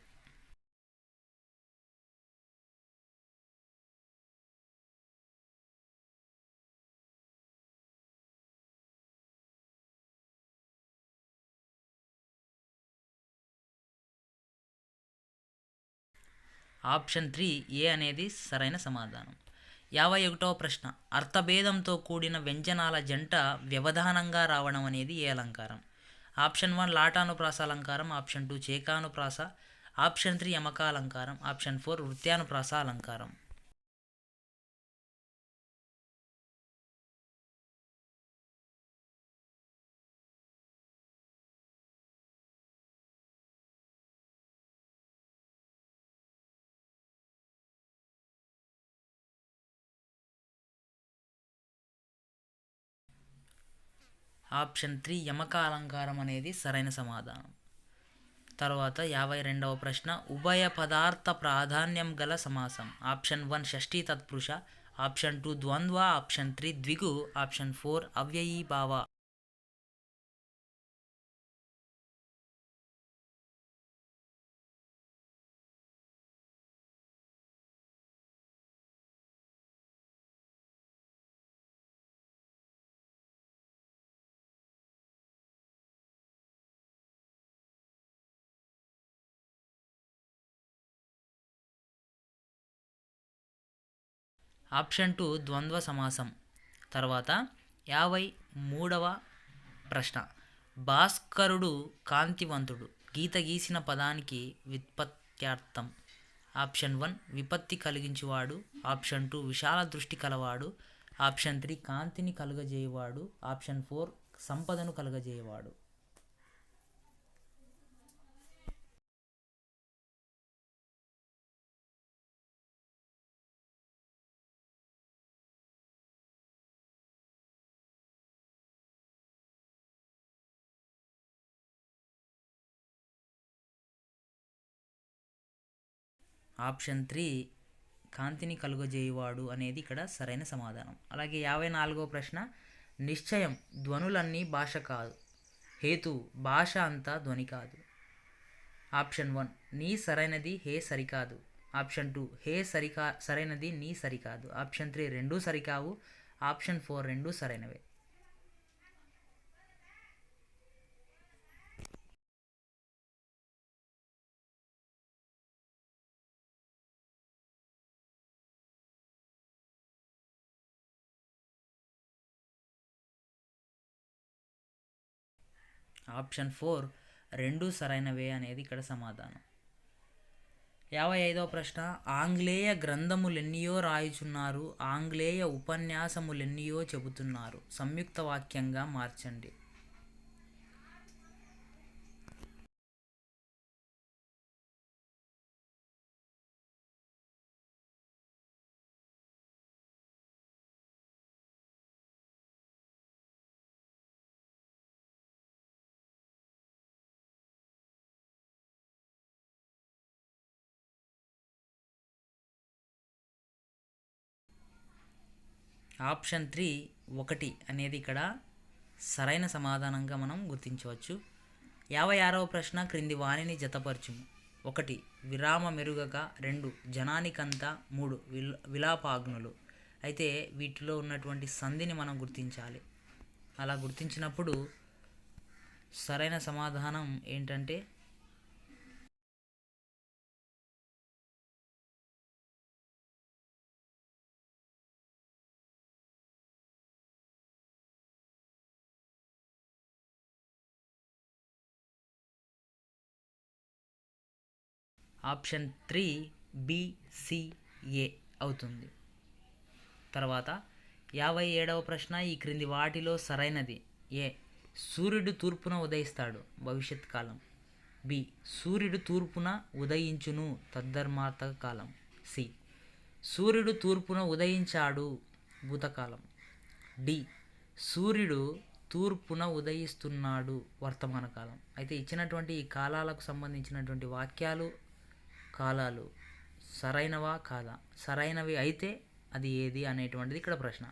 ఆప్షన్ 3 ఏ అనేది సరైన సమాధానం. 51వ ప్రశ్న, అర్థభేదంతో కూడిన వ్యంజనాల జంట వ్యవధానంగా రావడం అనేది ఏ అలంకారం. ఆప్షన్ 1 లాటానుప్రాస అలంకారం, ఆప్షన్ 2 చేకానుప్రాస, ఆప్షన్ 3 యమక అలంకారం, ఆప్షన్ 4 వృత్యానుప్రాస అలంకారం. ఆప్షన్ 3 యమక అలంకారం అనేది సరైన సమాధానం. తర్వాత 52వ ప్రశ్న, ఉభయ పదార్థ ప్రాధాన్యం గల సమాసం. ఆప్షన్ 1 షష్ఠీ తత్పురుష, ఆప్షన్ 2 ద్వంద్వ, ఆప్షన్ 3 ద్విగు, ఆప్షన్ 4 అవ్యయీభావ. ఆప్షన్ 2 ద్వంద్వ సమాసం. తర్వాత 53వ ప్రశ్న, భాస్కరుడు కాంతివంతుడు గీత గీసిన పదానికి వ్యుత్పత్త్యార్థం. ఆప్షన్ 1 విపత్తి కలిగించువాడు, ఆప్షన్ 2 విశాల దృష్టి కలవాడు, ఆప్షన్ 3 కాంతిని కలుగజేయవాడు, ఆప్షన్ 4 సంపదను కలుగజేయవాడు. ఆప్షన్ 3 కాంతిని కలుగజేయువాడు అనేది ఇక్కడ సరైన సమాధానం. అలాగే 54వ ప్రశ్న, నిశ్చయం ధ్వనులన్నీ భాష కాదు, హేతు భాష అంతా ధ్వని కాదు. ఆప్షన్ 1 నీ సరైనది, హే సరికాదు. ఆప్షన్ 2 హే సరైనది, నీ సరికాదు. ఆప్షన్ 3 రెండూ సరికావు. ఆప్షన్ 4 రెండూ సరైనవే. ఆప్షన్ 4 రెండూ సరైనవే అనేది ఇక్కడ సమాధానం. 55వ ప్రశ్న, ఆంగ్లేయ గ్రంథములెన్నియో రాయుచున్నారు, ఆంగ్లేయ ఉపన్యాసములెన్నియో చెబుతున్నారు, సంయుక్త వాక్యంగా మార్చండి. ఆప్షన్ 3 1 అనేది ఇక్కడ సరైన సమాధానంగా మనం గుర్తించవచ్చు. 56వ ప్రశ్న, క్రింది వాణిని జతపరచుము. 1 విరామ మెరుగక, 2 జనానికంతా, 3 విలాపాగ్నులు. అయితే వీటిలో ఉన్నటువంటి సంధిని మనం గుర్తించాలి. అలా గుర్తించినప్పుడు సరైన సమాధానం ఏంటంటే ఆప్షన్ 3 BCA అవుతుంది. తర్వాత 57వ ప్రశ్న, ఈ క్రింది వాటిలో సరైనది. ఏ సూర్యుడు తూర్పున ఉదయిస్తాడు, భవిష్యత్ కాలం. బి సూర్యుడు తూర్పున ఉదయించును, తద్ధర్మార్థక కాలం. సి సూర్యుడు తూర్పున ఉదయించాడు, భూతకాలం. డి సూర్యుడు తూర్పున ఉదయిస్తున్నాడు, వర్తమాన కాలం. అయితే ఇచ్చినటువంటి ఈ కాలాలకు సంబంధించినటువంటి వాక్యాలు, కాలాలు సరైనవా కాదా? సరైనవి అయితే అది ఏది అనేటువంటిది ఇక్కడ ప్రశ్న.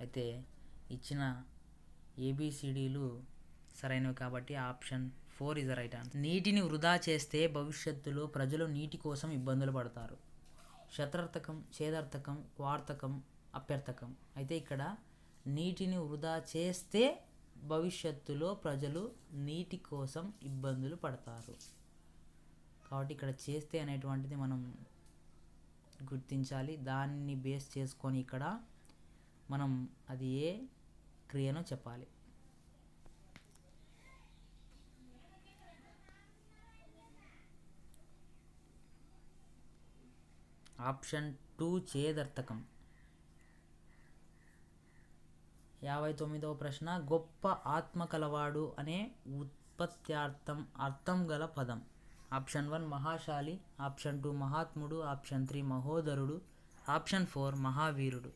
అయితే ఇచ్చిన ABCDలు సరైనవి కాబట్టి option 4 is the right answer. నీటిని వృధా చేస్తే భవిష్యత్తులో ప్రజలు నీటి కోసం ఇబ్బందులు పడతారు. శత్రర్థకం, ఛేదర్థకం, వార్తకం, అప్యర్థకం. అయితే ఇక్కడ నీటిని వృధా చేస్తే భవిష్యత్తులో ప్రజలు నీటి కోసం ఇబ్బందులు పడతారు. కాబట్టి ఇక్కడ చేస్తే అనేటువంటిది మనం గుర్తించాలి. దాన్ని బేస్ చేసుకొని ఇక్కడ మనం అది ఏ క్రియనో చెప్పాలి. ఆప్షన్ 2 ఛేదర్థకం. 59వ ప్రశ్న, గొప్ప ఆత్మ కలవాడు అనే ఉత్పత్త్యార్థం అర్థం గల పదం. ఆప్షన్ 1 మహాశాలి, ఆప్షన్ 2 మహాత్ముడు, ఆప్షన్ 3 మహోదరుడు, ఆప్షన్ 4 మహావీరుడు.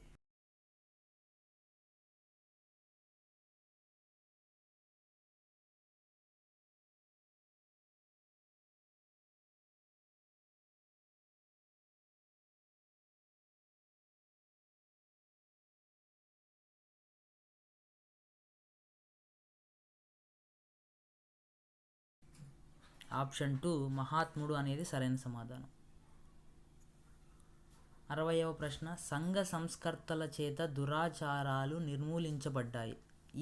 ఆప్షన్ 2 మహాత్ముడు అనేది సరైన సమాధానం. 60వ ప్రశ్న, సంఘ సంస్కర్తల చేత దురాచారాలు నిర్మూలించబడ్డాయి,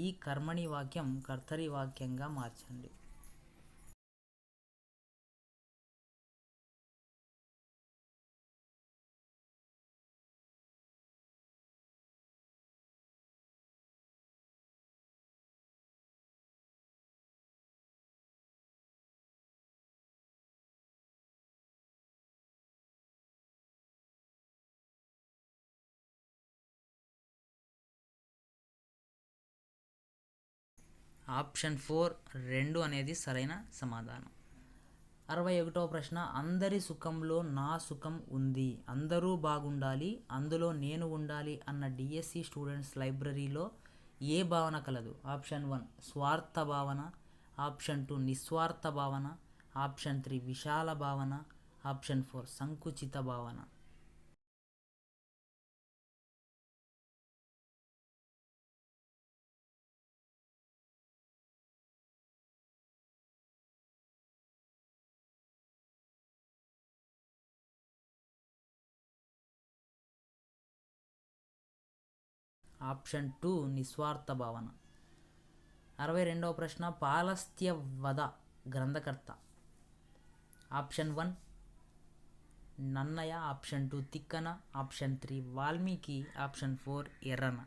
ఈ కర్మణి వాక్యం కర్తరి వాక్యంగా మార్చండి. ఆప్షన్ 4 2 అనేది సరైన సమాధానం. 61వ ప్రశ్న, అందరి సుఖంలో నా సుఖం ఉంది, అందరూ బాగుండాలి, అందులో నేను ఉండాలి అన్న DSC స్టూడెంట్స్ లైబ్రరీలో ఏ భావన కలదు? ఆప్షన్ 1 స్వార్థ భావన, ఆప్షన్ 2 నిస్వార్థ భావన, ఆప్షన్ 3 విశాల భావన, ఆప్షన్ 4 సంకుచిత భావన. ఆప్షన్ 2 నిస్వార్థ భావన. 62వ ప్రశ్న పాలస్త్యవధ గ్రంథకర్త. Option 1 Nannaya, option 2 Tikkana, option 3 Valmiki, option 4 Errana.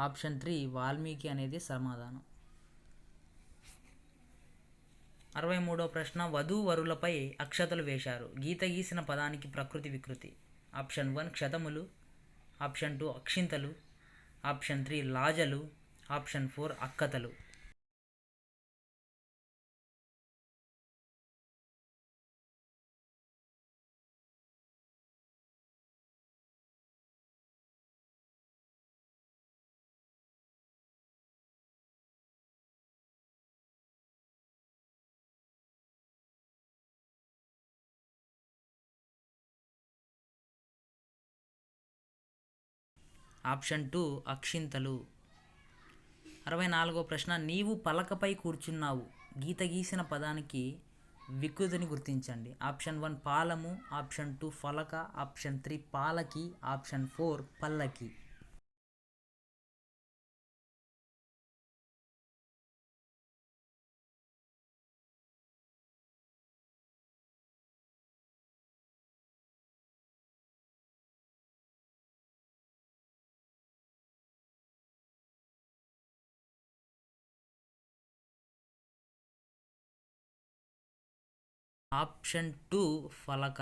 Option 3 Valmiki అనేది సమాధానం. 63వ ప్రశ్న వధూవరులపై అక్షతలు వేశారు. గీత గీసిన పదానికి ప్రకృతి వికృతి. ఆప్షన్ 1 క్షతములు, ఆప్షన్ 2 అక్షింతలు, ఆప్షన్ 3 లాజలు, ఆప్షన్ 4 అక్కతలు. ఆప్షన్ 2 అక్షింతలు. 64వ ప్రశ్న నీవు పలకపై కూర్చున్నావు. గీత గీసిన పదానికి వికృతిని గుర్తించండి. ఆప్షన్ 1 పాలము, ఆప్షన్ 2 ఫలక, ఆప్షన్ 3 పాలకి, ఆప్షన్ 4 పల్లకి. ఆప్షన్ 2 ఫలక.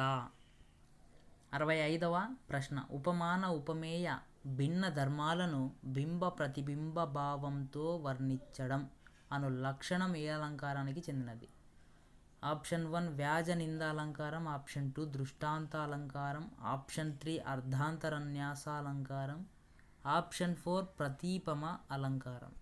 65వ ప్రశ్న ఉపమాన ఉపమేయ భిన్న ధర్మాలను బింబ ప్రతిబింబ భావంతో వర్ణించడం అను లక్షణం ఏ అలంకారానికి చెందినది? ఆప్షన్ 1 వ్యాజ నిందాలంకారం, ఆప్షన్ 2 దృష్టాంతాలంకారం, ఆప్షన్ 3 అర్ధాంతరన్యాసాలంకారం, ఆప్షన్ 4 ప్రతీపమ అలంకారం.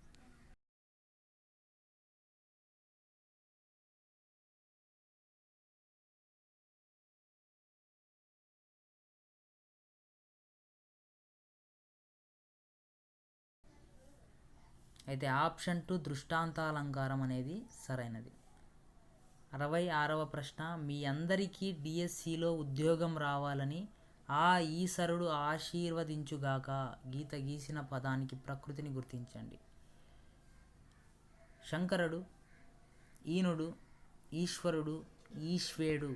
అయితే ఆప్షన్ 2 దృష్టాంతాలంకారం అనేది సరైనది. 66వ ప్రశ్న మీ అందరికీ డిఎస్సిలో ఉద్యోగం రావాలని ఆ ఈశ్వరుడు ఆశీర్వదించుగాక. గీత గీసిన పదానికి ప్రకృతిని గుర్తించండి. శంకరుడు, ఈనుడు, ఈశ్వరుడు, ఈశ్వేడు.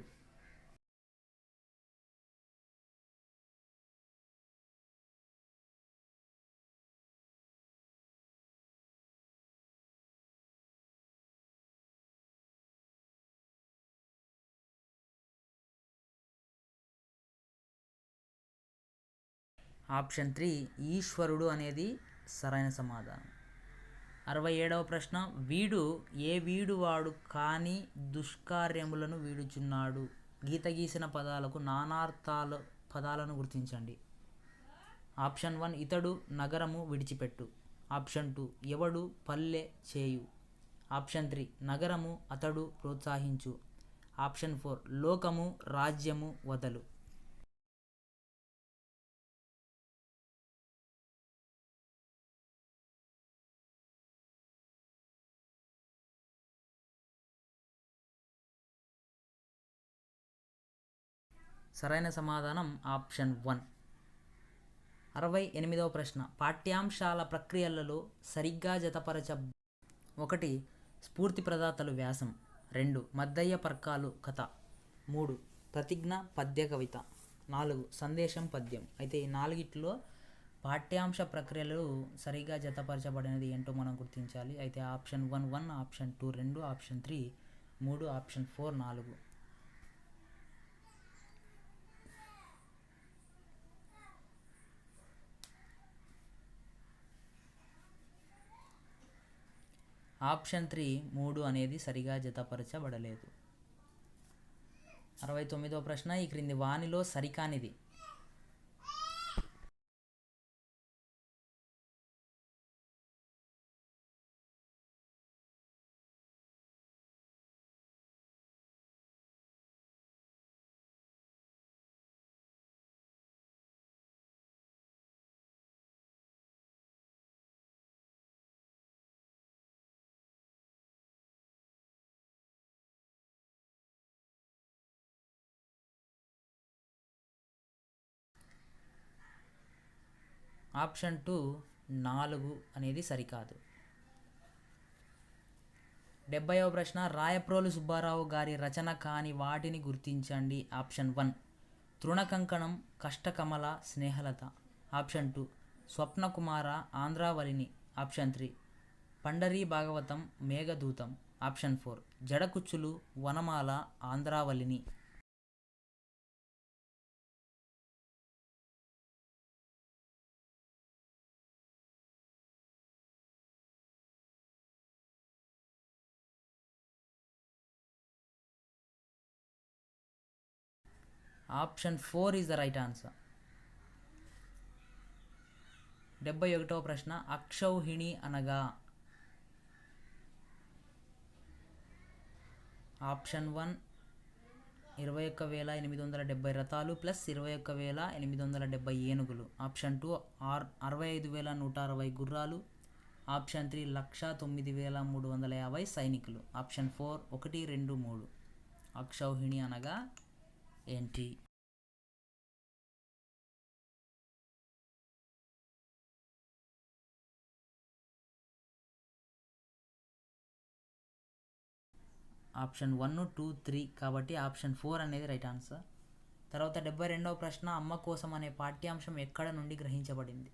ఆప్షన్ 3 ఈశ్వరుడు అనేది సరైన సమాధానం. 67వ ప్రశ్న వీడు ఏ వీడు వాడు కాని దుష్కార్యములను వీడుచున్నాడు. గీత గీసిన పదాలకు నానార్థాల పదాలను గుర్తించండి. ఆప్షన్ 1 ఇతడు నగరము విడిచిపెట్టు, ఆప్షన్ 2 ఎవడు పల్లె చేయు, ఆప్షన్ 3 నగరము అతడు ప్రోత్సహించు, ఆప్షన్ 4 లోకము రాజ్యము వదలు. సరైన సమాధానం ఆప్షన్ 1. 68వ ప్రశ్న పాఠ్యాంశాల ప్రక్రియలలో సరిగ్గా జతపరచ 1 స్ఫూర్తి ప్రదాతలు వ్యాసం, 2 మద్దయ్య పర్కాలు కథ, 3 ప్రతిజ్ఞ పద్య కవిత, 4 సందేశం పద్యం. అయితే ఈ నాలుగిట్లో పాఠ్యాంశ ప్రక్రియలు సరిగ్గా జతపరచబడినది ఏంటో మనం గుర్తించాలి. అయితే option 1 1, option 2 2, option 3 3, option 4 4. Option 3 3 అనేది సరిగా జతపరచబడలేదు. 69వ ప్రశ్న ఈ క్రింది వానిలో సరికానిది. ఆప్షన్ 2 4 అనేది సరికాదు. 70వ ప్రశ్న, రాయప్రోలు సుబ్బారావు గారి రచన కాని వాటిని గుర్తించండి. ఆప్షన్ 1 తృణకంకణం, కష్టకమల, స్నేహలత. ఆప్షన్ 2 స్వప్నకుమార, ఆంధ్రావళిని. ఆప్షన్ 3 పండరీ భాగవతం, మేఘదూతం. ఆప్షన్ 4 జడకుచ్చులు, వనమాల, ఆంధ్రావళిని. Option 4 is the right answer. 71వ ప్రశ్న, అక్షౌహిణి అనగా. ఆప్షన్ 1 21,870 రథాలు ప్లస్ 21,870 ఏనుగులు. ఆప్షన్ 2 65,160 గుర్రాలు. ఆప్షన్ 3 1,09,350 సైనికులు. ఆప్షన్ 4 1, 2, 3. అక్షౌహిణి అనగా ఏంటి? ఆప్షన్ 1, 2, 3 కాబట్టి ఆప్షన్ 4 అనేది రైట్ ఆన్సర్. తర్వాత 72వ ప్రశ్న, అమ్మ కోసం అనే పాఠ్యాంశం ఎక్కడ నుండి గ్రహించబడింది?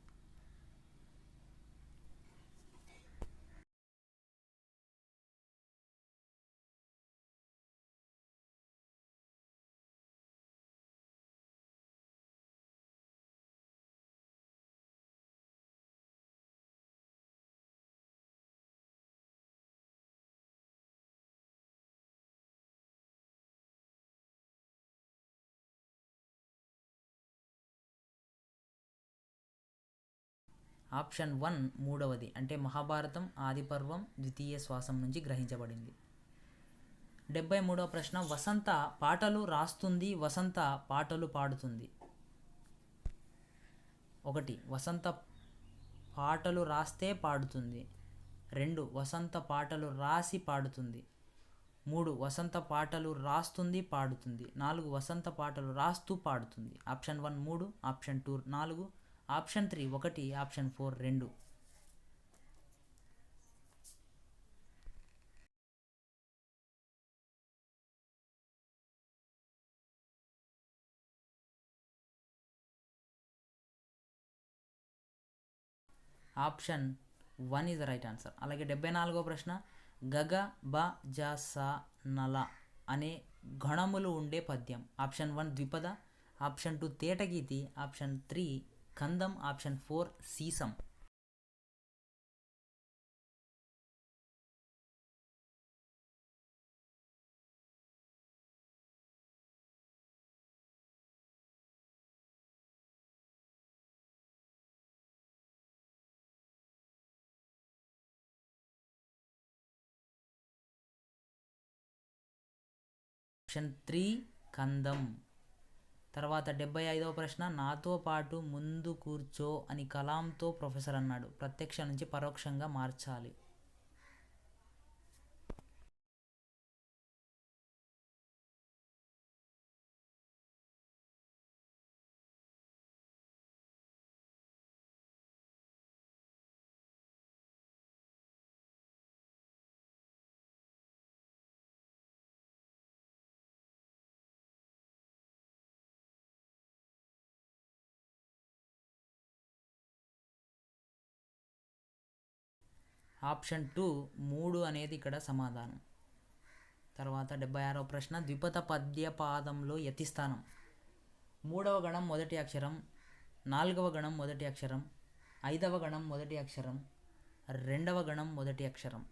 ఆప్షన్ 1 మూడవది అంటే మహాభారతం ఆదిపర్వం ద్వితీయ శ్వాసం నుంచి గ్రహించబడింది. 73వ ప్రశ్న, వసంత పాటలు రాస్తుంది, వసంత పాటలు పాడుతుంది. 1 వసంత పాటలు రాస్తే పాడుతుంది. 2 వసంత పాటలు రాసి పాడుతుంది. 3 వసంత పాటలు రాస్తుంది పాడుతుంది. 4 వసంత పాటలు రాస్తూ పాడుతుంది. Option 1 3, option 2 4, option 3 1, option 4 2. Option 1 is the right answer. అలాగే 74వ ప్రశ్న, గగ బ జ స నల అనే గణములు ఉండే పద్యం. ఆప్షన్ 1 ద్విపద, ఆప్షన్ 2 తేటగీతి, ఆప్షన్ 3 కందం, ఆప్షన్ 4 సీసం. ఆప్షన్ 3 కందం. తర్వాత 75వ ప్రశ్న, నాతో పాటు ముందు కూర్చో అని కలాంతో ప్రొఫెసర్ అన్నాడు. ప్రత్యక్ష నుంచి పరోక్షంగా మార్చాలి. ఆప్షన్ 2 3 అనేది ఇక్కడ సమాధానం. తర్వాత 76వ ప్రశ్న, ద్విపద పద్య పాదంలో యతిస్థానం. 3వ గణం మొదటి అక్షరం, 4వ గణం మొదటి అక్షరం, 5వ గణం మొదటి అక్షరం, 2వ గణం మొదటి అక్షరం.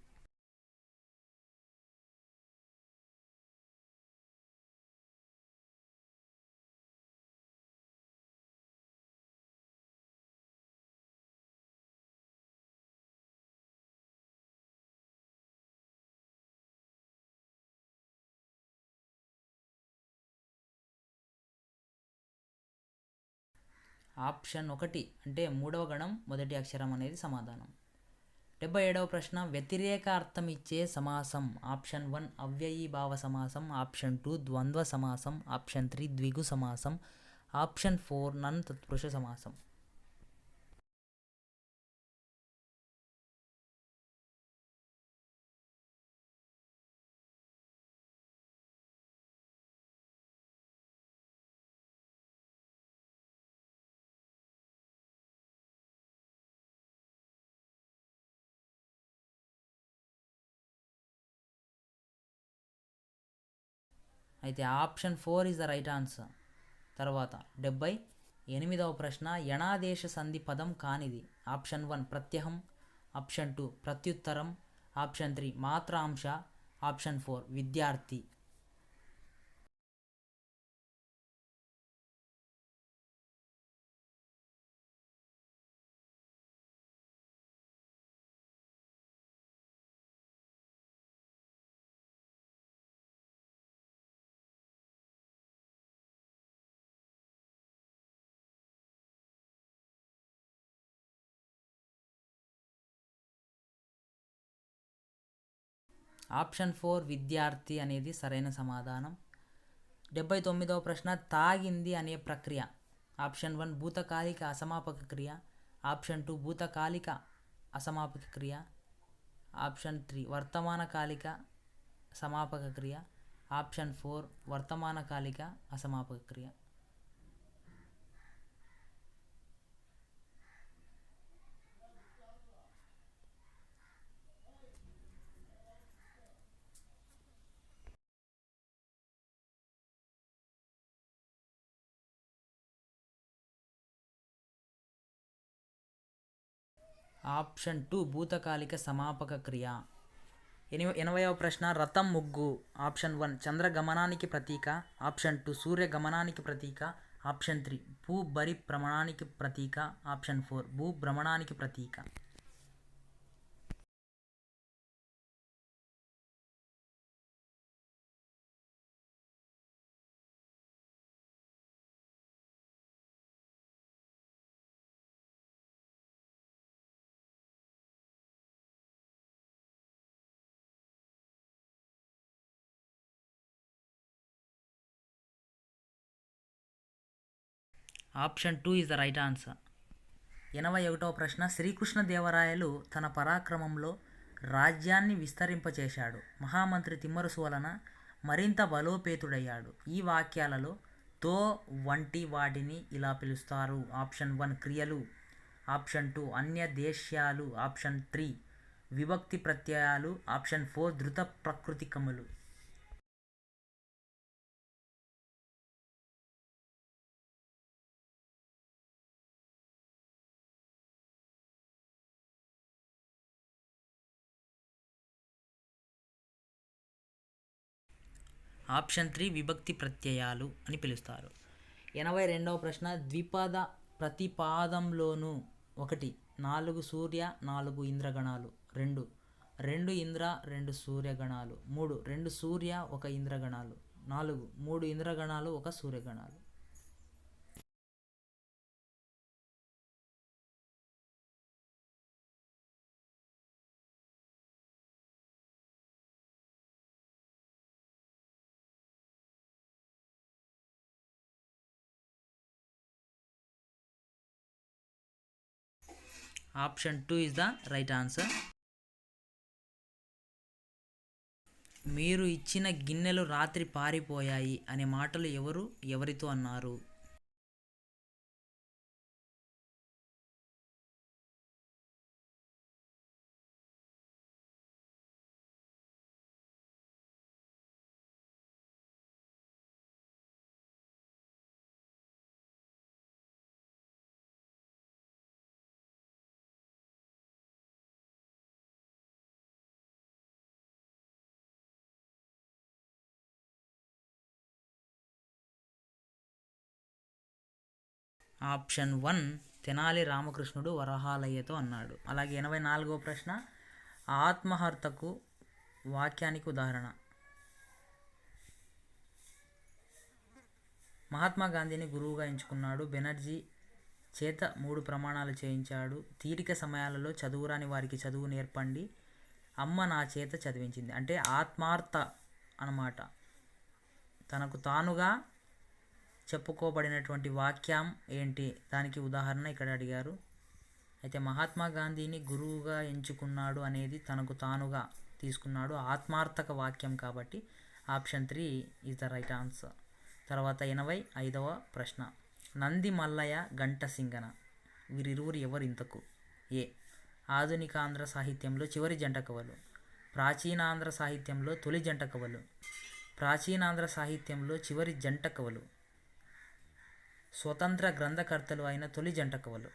ఆప్షన్ 1 అంటే 3వ గణం మొదటి అక్షరం అనేది సమాధానం. 77వ ప్రశ్న, వ్యతిరేక అర్థం ఇచ్చే సమాసం. ఆప్షన్ 1 అవ్యయీభావ సమాసం, ఆప్షన్ 2 ద్వంద్వ సమాసం, ఆప్షన్ 3 ద్విగు సమాసం, ఆప్షన్ 4 నన్ తత్పురుష సమాసం. అయితే option 4 is the right answer. తర్వాత 78వ ప్రశ్న, యణాదేశ సంధి పదం కానిది. ఆప్షన్ 1 ప్రత్యహం, ఆప్షన్ 2 ప్రత్యుత్తరం, ఆప్షన్ 3 మాత్రాంశ, ఆప్షన్ 4 విద్యార్థి. ఆప్షన్ 4 విద్యార్థి అనేది సరైన సమాధానం. 79వ ప్రశ్న, తాగింది అనే ప్రక్రియ. ఆప్షన్ 1 భూతకాలిక అసమాపక క్రియ, ఆప్షన్ 2 భూతకాలిక అసమాపక క్రియ, ఆప్షన్ 3 వర్తమానకాలిక సమాపక క్రియ, ఆప్షన్ 4 వర్తమానకాలిక అసమాపక క్రియ. ఆప్షన్ 2 భూతకాలిక సమాపక క్రియ. 80వ ప్రశ్న, రథం ముగ్గు. ఆప్షన్ 1 చంద్రగమనానికి ప్రతీక, ఆప్షన్ 2 సూర్యగమనానికి ప్రతీక, ఆప్షన్ 3 భూభ్రమణానికి ప్రతీక, ఆప్షన్ 4 భూభ్రమణానికి ప్రతీక. Option 2 is the right answer. 81వ ప్రశ్న, శ్రీకృష్ణదేవరాయలు తన పరాక్రమంలో రాజ్యాన్ని విస్తరింపచేశాడు. మహామంత్రి తిమ్మరుసు వలన మరింత బలోపేతుడయ్యాడు. ఈ వాక్యాలలో తో వంటి వాటిని ఇలా పిలుస్తారు. ఆప్షన్ 1 క్రియలు, ఆప్షన్ 2 అన్య దేశ్యాలు, ఆప్షన్ 3 విభక్తి ప్రత్యయాలు, ఆప్షన్ 4 ధృత ప్రకృతికములు. ఆప్షన్ 3 విభక్తి ప్రత్యయాలు అని పిలుస్తారు. 82వ ప్రశ్న, ద్విపద ప్రతిపాదంలోను 1 4 సూర్య 4 ఇంద్రగణాలు, 2 ఇంద్ర 2 సూర్యగణాలు, 3 2 సూర్య 1 ఇంద్రగణాలు, 4 3 ఇంద్రగణాలు 1 సూర్యగణాలు. Option 2 is the right answer. మీరు ఇచ్చిన గిన్నెలు రాత్రి పారిపోయాయి అనే మాటలు ఎవరితో అన్నారు? ఆప్షన్ 1 తెనాలి రామకృష్ణుడు వరహాలయ్యతో అన్నాడు. అలాగే 84వ ప్రశ్న, ఆత్మహర్తకు వాక్యానికి ఉదాహరణ. మహాత్మా గాంధీని గురువుగా ఎంచుకున్నాడు. బెనర్జీ చేత 3 ప్రమాణాలు చేయించాడు. తీరిక సమయాలలో చదువురాని వారికి చదువు నేర్పండి. అమ్మ నా చేత చదివించింది. అంటే ఆత్మార్థ అన్నమాట. తనకు తానుగా చెప్పుకోబడినటువంటి వాక్యం ఏంటి, దానికి ఉదాహరణ ఇక్కడ అడిగారు. అయితే మహాత్మా గాంధీని గురువుగా ఎంచుకున్నాడు అనేది తనకు తానుగా తీసుకున్నాడు, ఆత్మార్థక వాక్యం కాబట్టి option 3 is the right answer. తర్వాత 85వ ప్రశ్న, నంది మల్లయ్య గంట సింగన వీరిరువురు ఎవరు ఇంతకు? ఏ ఆధునిక ఆంధ్ర సాహిత్యంలో చివరి జంట కవులు, ప్రాచీనాంధ్ర సాహిత్యంలో తొలి జంట కవులు, ప్రాచీనాంధ్ర సాహిత్యంలో చివరి జంట కవులు, స్వతంత్ర గ్రంథకర్తలు అయిన తొలి జంట కవులు.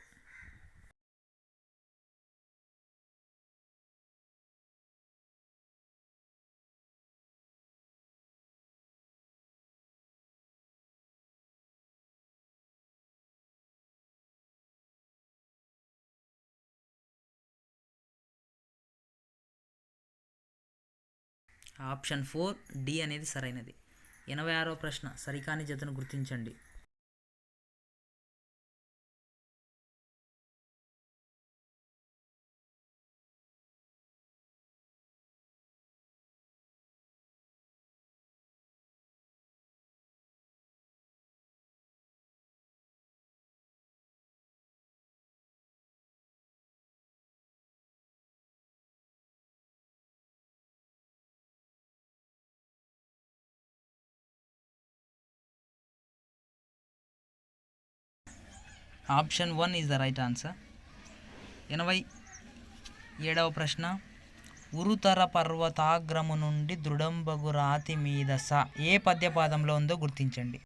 ఆప్షన్ 4 డి అనేది సరైనది. 86వ ప్రశ్న, సరికాని జతను గుర్తించండి. Option 1 is the right answer. 87వ ప్రశ్న, ఉరుతర పర్వతాగ్రము నుండి దృఢంబగు రాతి మీద ఏ పద్యపాదంలో ఉందో గుర్తించండి.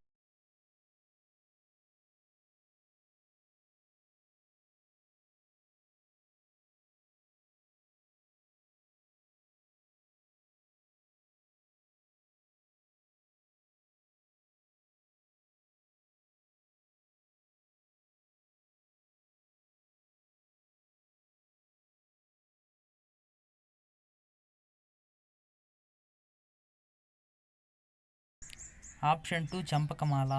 ఆప్షన్ 2 చంపకమాల.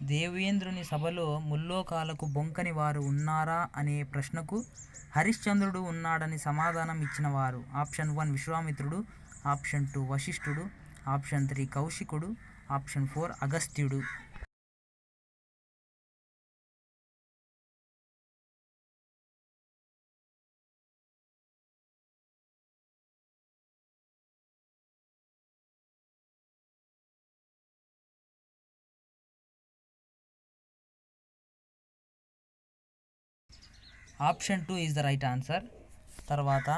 దేవేంద్రుని సభలో ముల్లోకాలకు బొంకని వారు ఉన్నారా అనే ప్రశ్నకు హరిశ్చంద్రుడు ఉన్నాడని సమాధానం ఇచ్చిన వారు ఆప్షన్ 1 విశ్వామిత్రుడు, ఆప్షన్ 2 వశిష్ఠుడు, ఆప్షన్ 3 కౌశికుడు, ఆప్షన్ 4 అగస్త్యుడు. Option 2 is the right answer. తర్వాత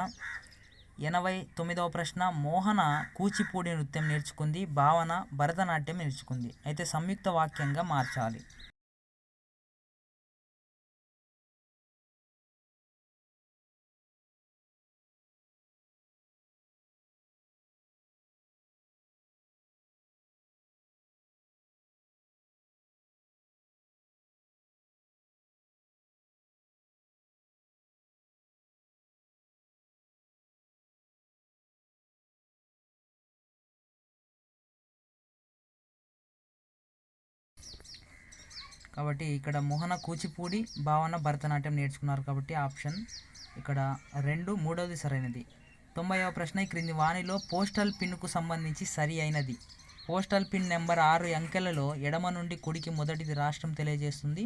89వ ప్రశ్న, మోహన కూచిపూడి నృత్యం నేర్చుకుంది, భావన భరతనాట్యం నేర్చుకుంది. అయితే సంయుక్త వాక్యంగా మార్చాలి. కాబట్టి ఇక్కడ మోహన కూచిపూడి, భావన భరతనాట్యం నేర్చుకున్నారు కాబట్టి ఆప్షన్ ఇక్కడ 2 మూడవది సరైనది. 90వ ప్రశ్న, ఈ క్రింది వాణిలో పోస్టల్ పిన్కు సంబంధించి సరి అయినది. పోస్టల్ పిన్ నెంబర్ 6 అంకెలలో ఎడమ నుండి కుడికి మొదటిది రాష్ట్రం తెలియజేస్తుంది.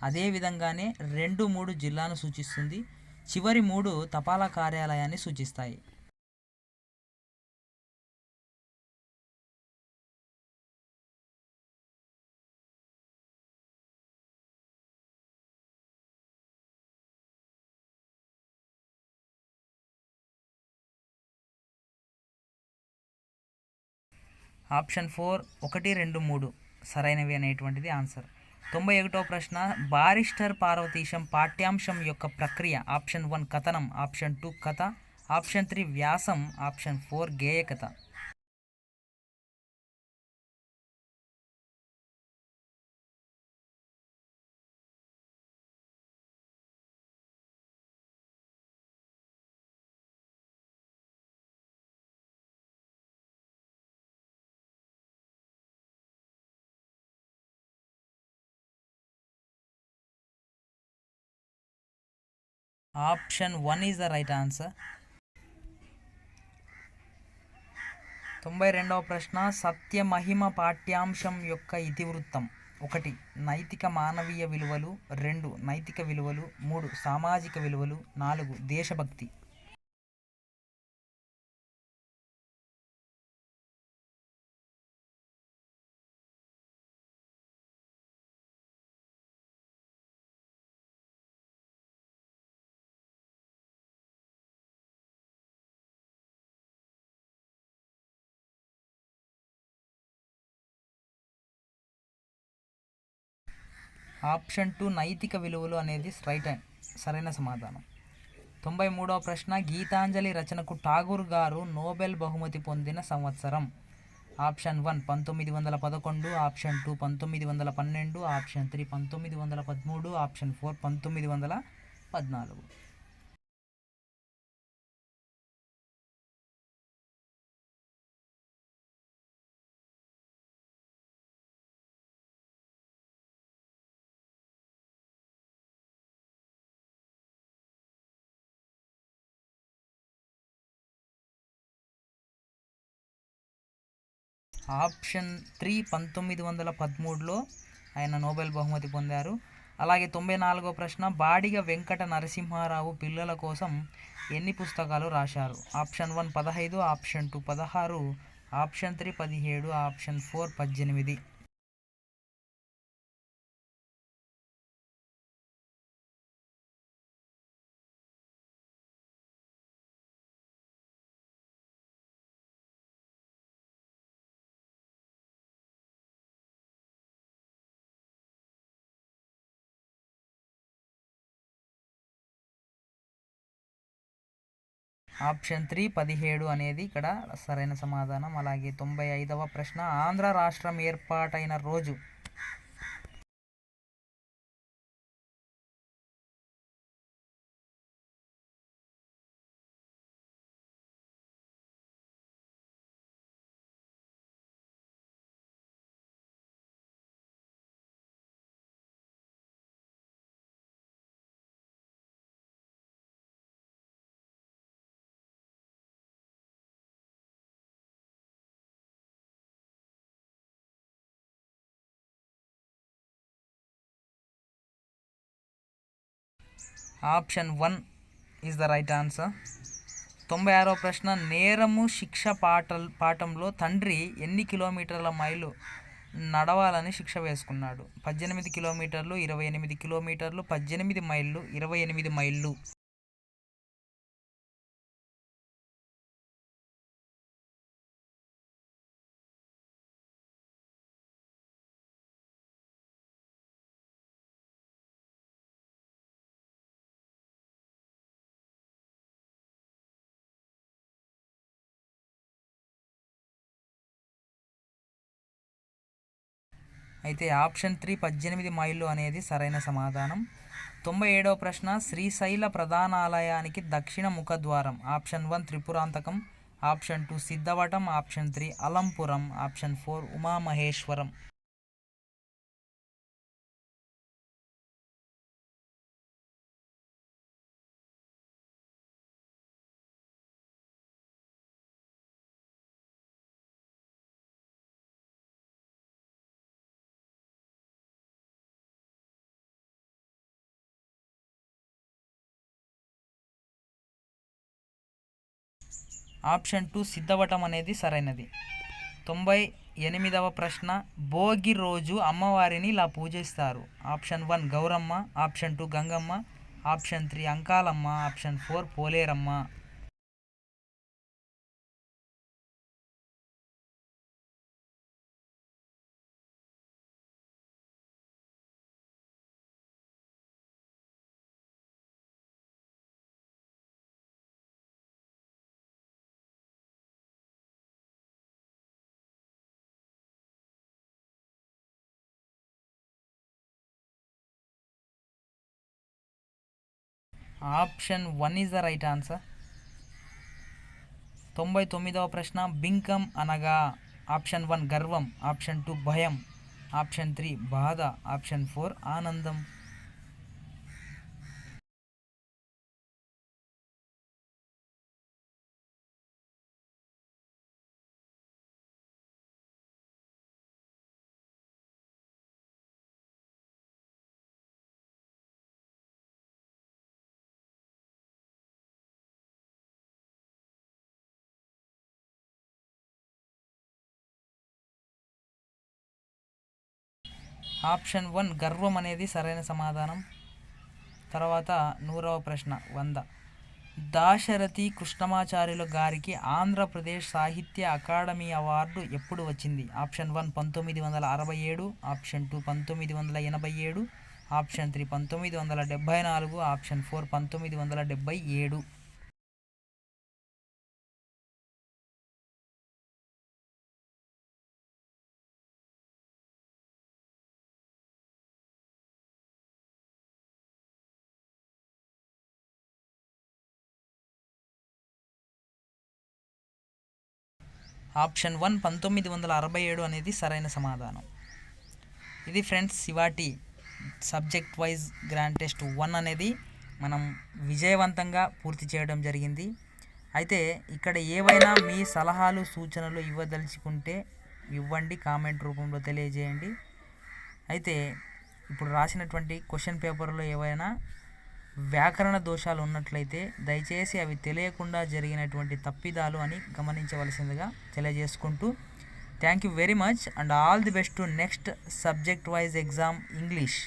అదేవిధంగానే 2, 3 జిల్లాను సూచిస్తుంది. చివరి 3 తపాలా కార్యాలయాన్ని సూచిస్తాయి. ఆప్షన్ 4 1, 2, 3 సరైనవి అనేటువంటిది ఆన్సర్. 91వ ప్రశ్న, బారిస్టర్ పార్వతీశం పాఠ్యాంశం యొక్క ప్రక్రియ ఆప్షన్ 1 కథనం, ఆప్షన్ 2 కథ, ఆప్షన్ 3 వ్యాసం, ఆప్షన్ 4 గేయకథ. Option 1 is the right answer. 92వ ప్రశ్న, సత్యమహిమ పాఠ్యాంశం యొక్క ఇతివృత్తం 1 నైతిక మానవీయ విలువలు, 2 నైతిక విలువలు, 3 సామాజిక విలువలు, 4 దేశభక్తి. ఆప్షన్ 2 నైతిక విలువలు అనేది సరైన సమాధానం. 93వ ప్రశ్న గీతాంజలి రచనకు ఠాగూర్ గారు నోబెల్ బహుమతి పొందిన సంవత్సరం. Option 1 1911, option 2 1912, option 3 1913, option 4 1914. Option 3 1913లో ఆయన నోబెల్ బహుమతి పొందారు. అలాగే 94వ ప్రశ్న బాడిగ వెంకట నరసింహారావు పిల్లల కోసం ఎన్ని పుస్తకాలు రాశారు? Option 1 15, option 2 16, option 3 17, option 4 18. Option 3 17 అనేది ఇక్కడ సరైన సమాధానం. అలాగే 95వ ప్రశ్న ఆంధ్ర రాష్ట్రం ఏర్పాటైన రోజు. Option 1 is the right answer. 96వ ప్రశ్న నేరము శిక్ష పాఠంలో తండ్రి ఎన్ని కిలోమీటర్ల మైలు నడవాలని శిక్ష వేసుకున్నాడు? 18 కిలోమీటర్లు, 28 కిలోమీటర్లు, 18 మైళ్ళు, 28 మైళ్ళు. అయితే ఆప్షన్ 3 18 మైళ్ళు అనేది సరైన సమాధానం. 97వ ప్రశ్న శ్రీశైల ప్రధాన ఆలయానికి దక్షిణ ముఖద్వారం. Option 1 Tripurantakam, option 2 Siddhavatam, option 3 Alampuram, option 4 Umamaheswaram. Option 2 Siddhavatam అనేది సరైనది. 98వ ప్రశ్న భోగి రోజు అమ్మవారిని ఇలా పూజిస్తారు. Option 1 Gauramma, option 2 Gangamma, option 3 Ankalamma, option 4 Poleramma. Option 1 is the right answer. 99వ ప్రశ్న బింకం అనగా? ఆప్షన్ 1 గర్వం, ఆప్షన్ 2 భయం, ఆప్షన్ 3 బాధ, ఆప్షన్ 4 ఆనందం. ఆప్షన్ 1 గర్వం అనేది సరైన సమాధానం. తర్వాత 100వ ప్రశ్న 100 దాశరథి కృష్ణమాచార్యులు గారికి ఆంధ్రప్రదేశ్ సాహిత్య అకాడమీ అవార్డు ఎప్పుడు వచ్చింది? Option 1 1967, option 2 1987, option 3 1974, option 4 1977. Option 1 1967 అనేది సరైన సమాధానం. ఇది ఫ్రెండ్స్ ఇవాటి సబ్జెక్ట్ వైజ్ గ్రాండ్ టెస్ట్ 1 అనేది మనం విజయవంతంగా పూర్తి చేయడం జరిగింది. అయితే ఇక్కడ ఏవైనా మీ సలహాలు సూచనలు ఇవ్వదలుచుకుంటే ఇవ్వండి, కామెంట్ రూపంలో తెలియజేయండి. అయితే ఇప్పుడు రాసినటువంటి క్వశ్చన్ పేపర్లో ఏవైనా వ్యాకరణ దోషాలు ఉన్నట్లయితే దయచేసి అవి తెలియకుండా జరిగినటువంటి తప్పిదాలు అని గమనించవలసిందిగా తెలియజేసుకుంటూ thank you very much and all the best to next subject wise exam English.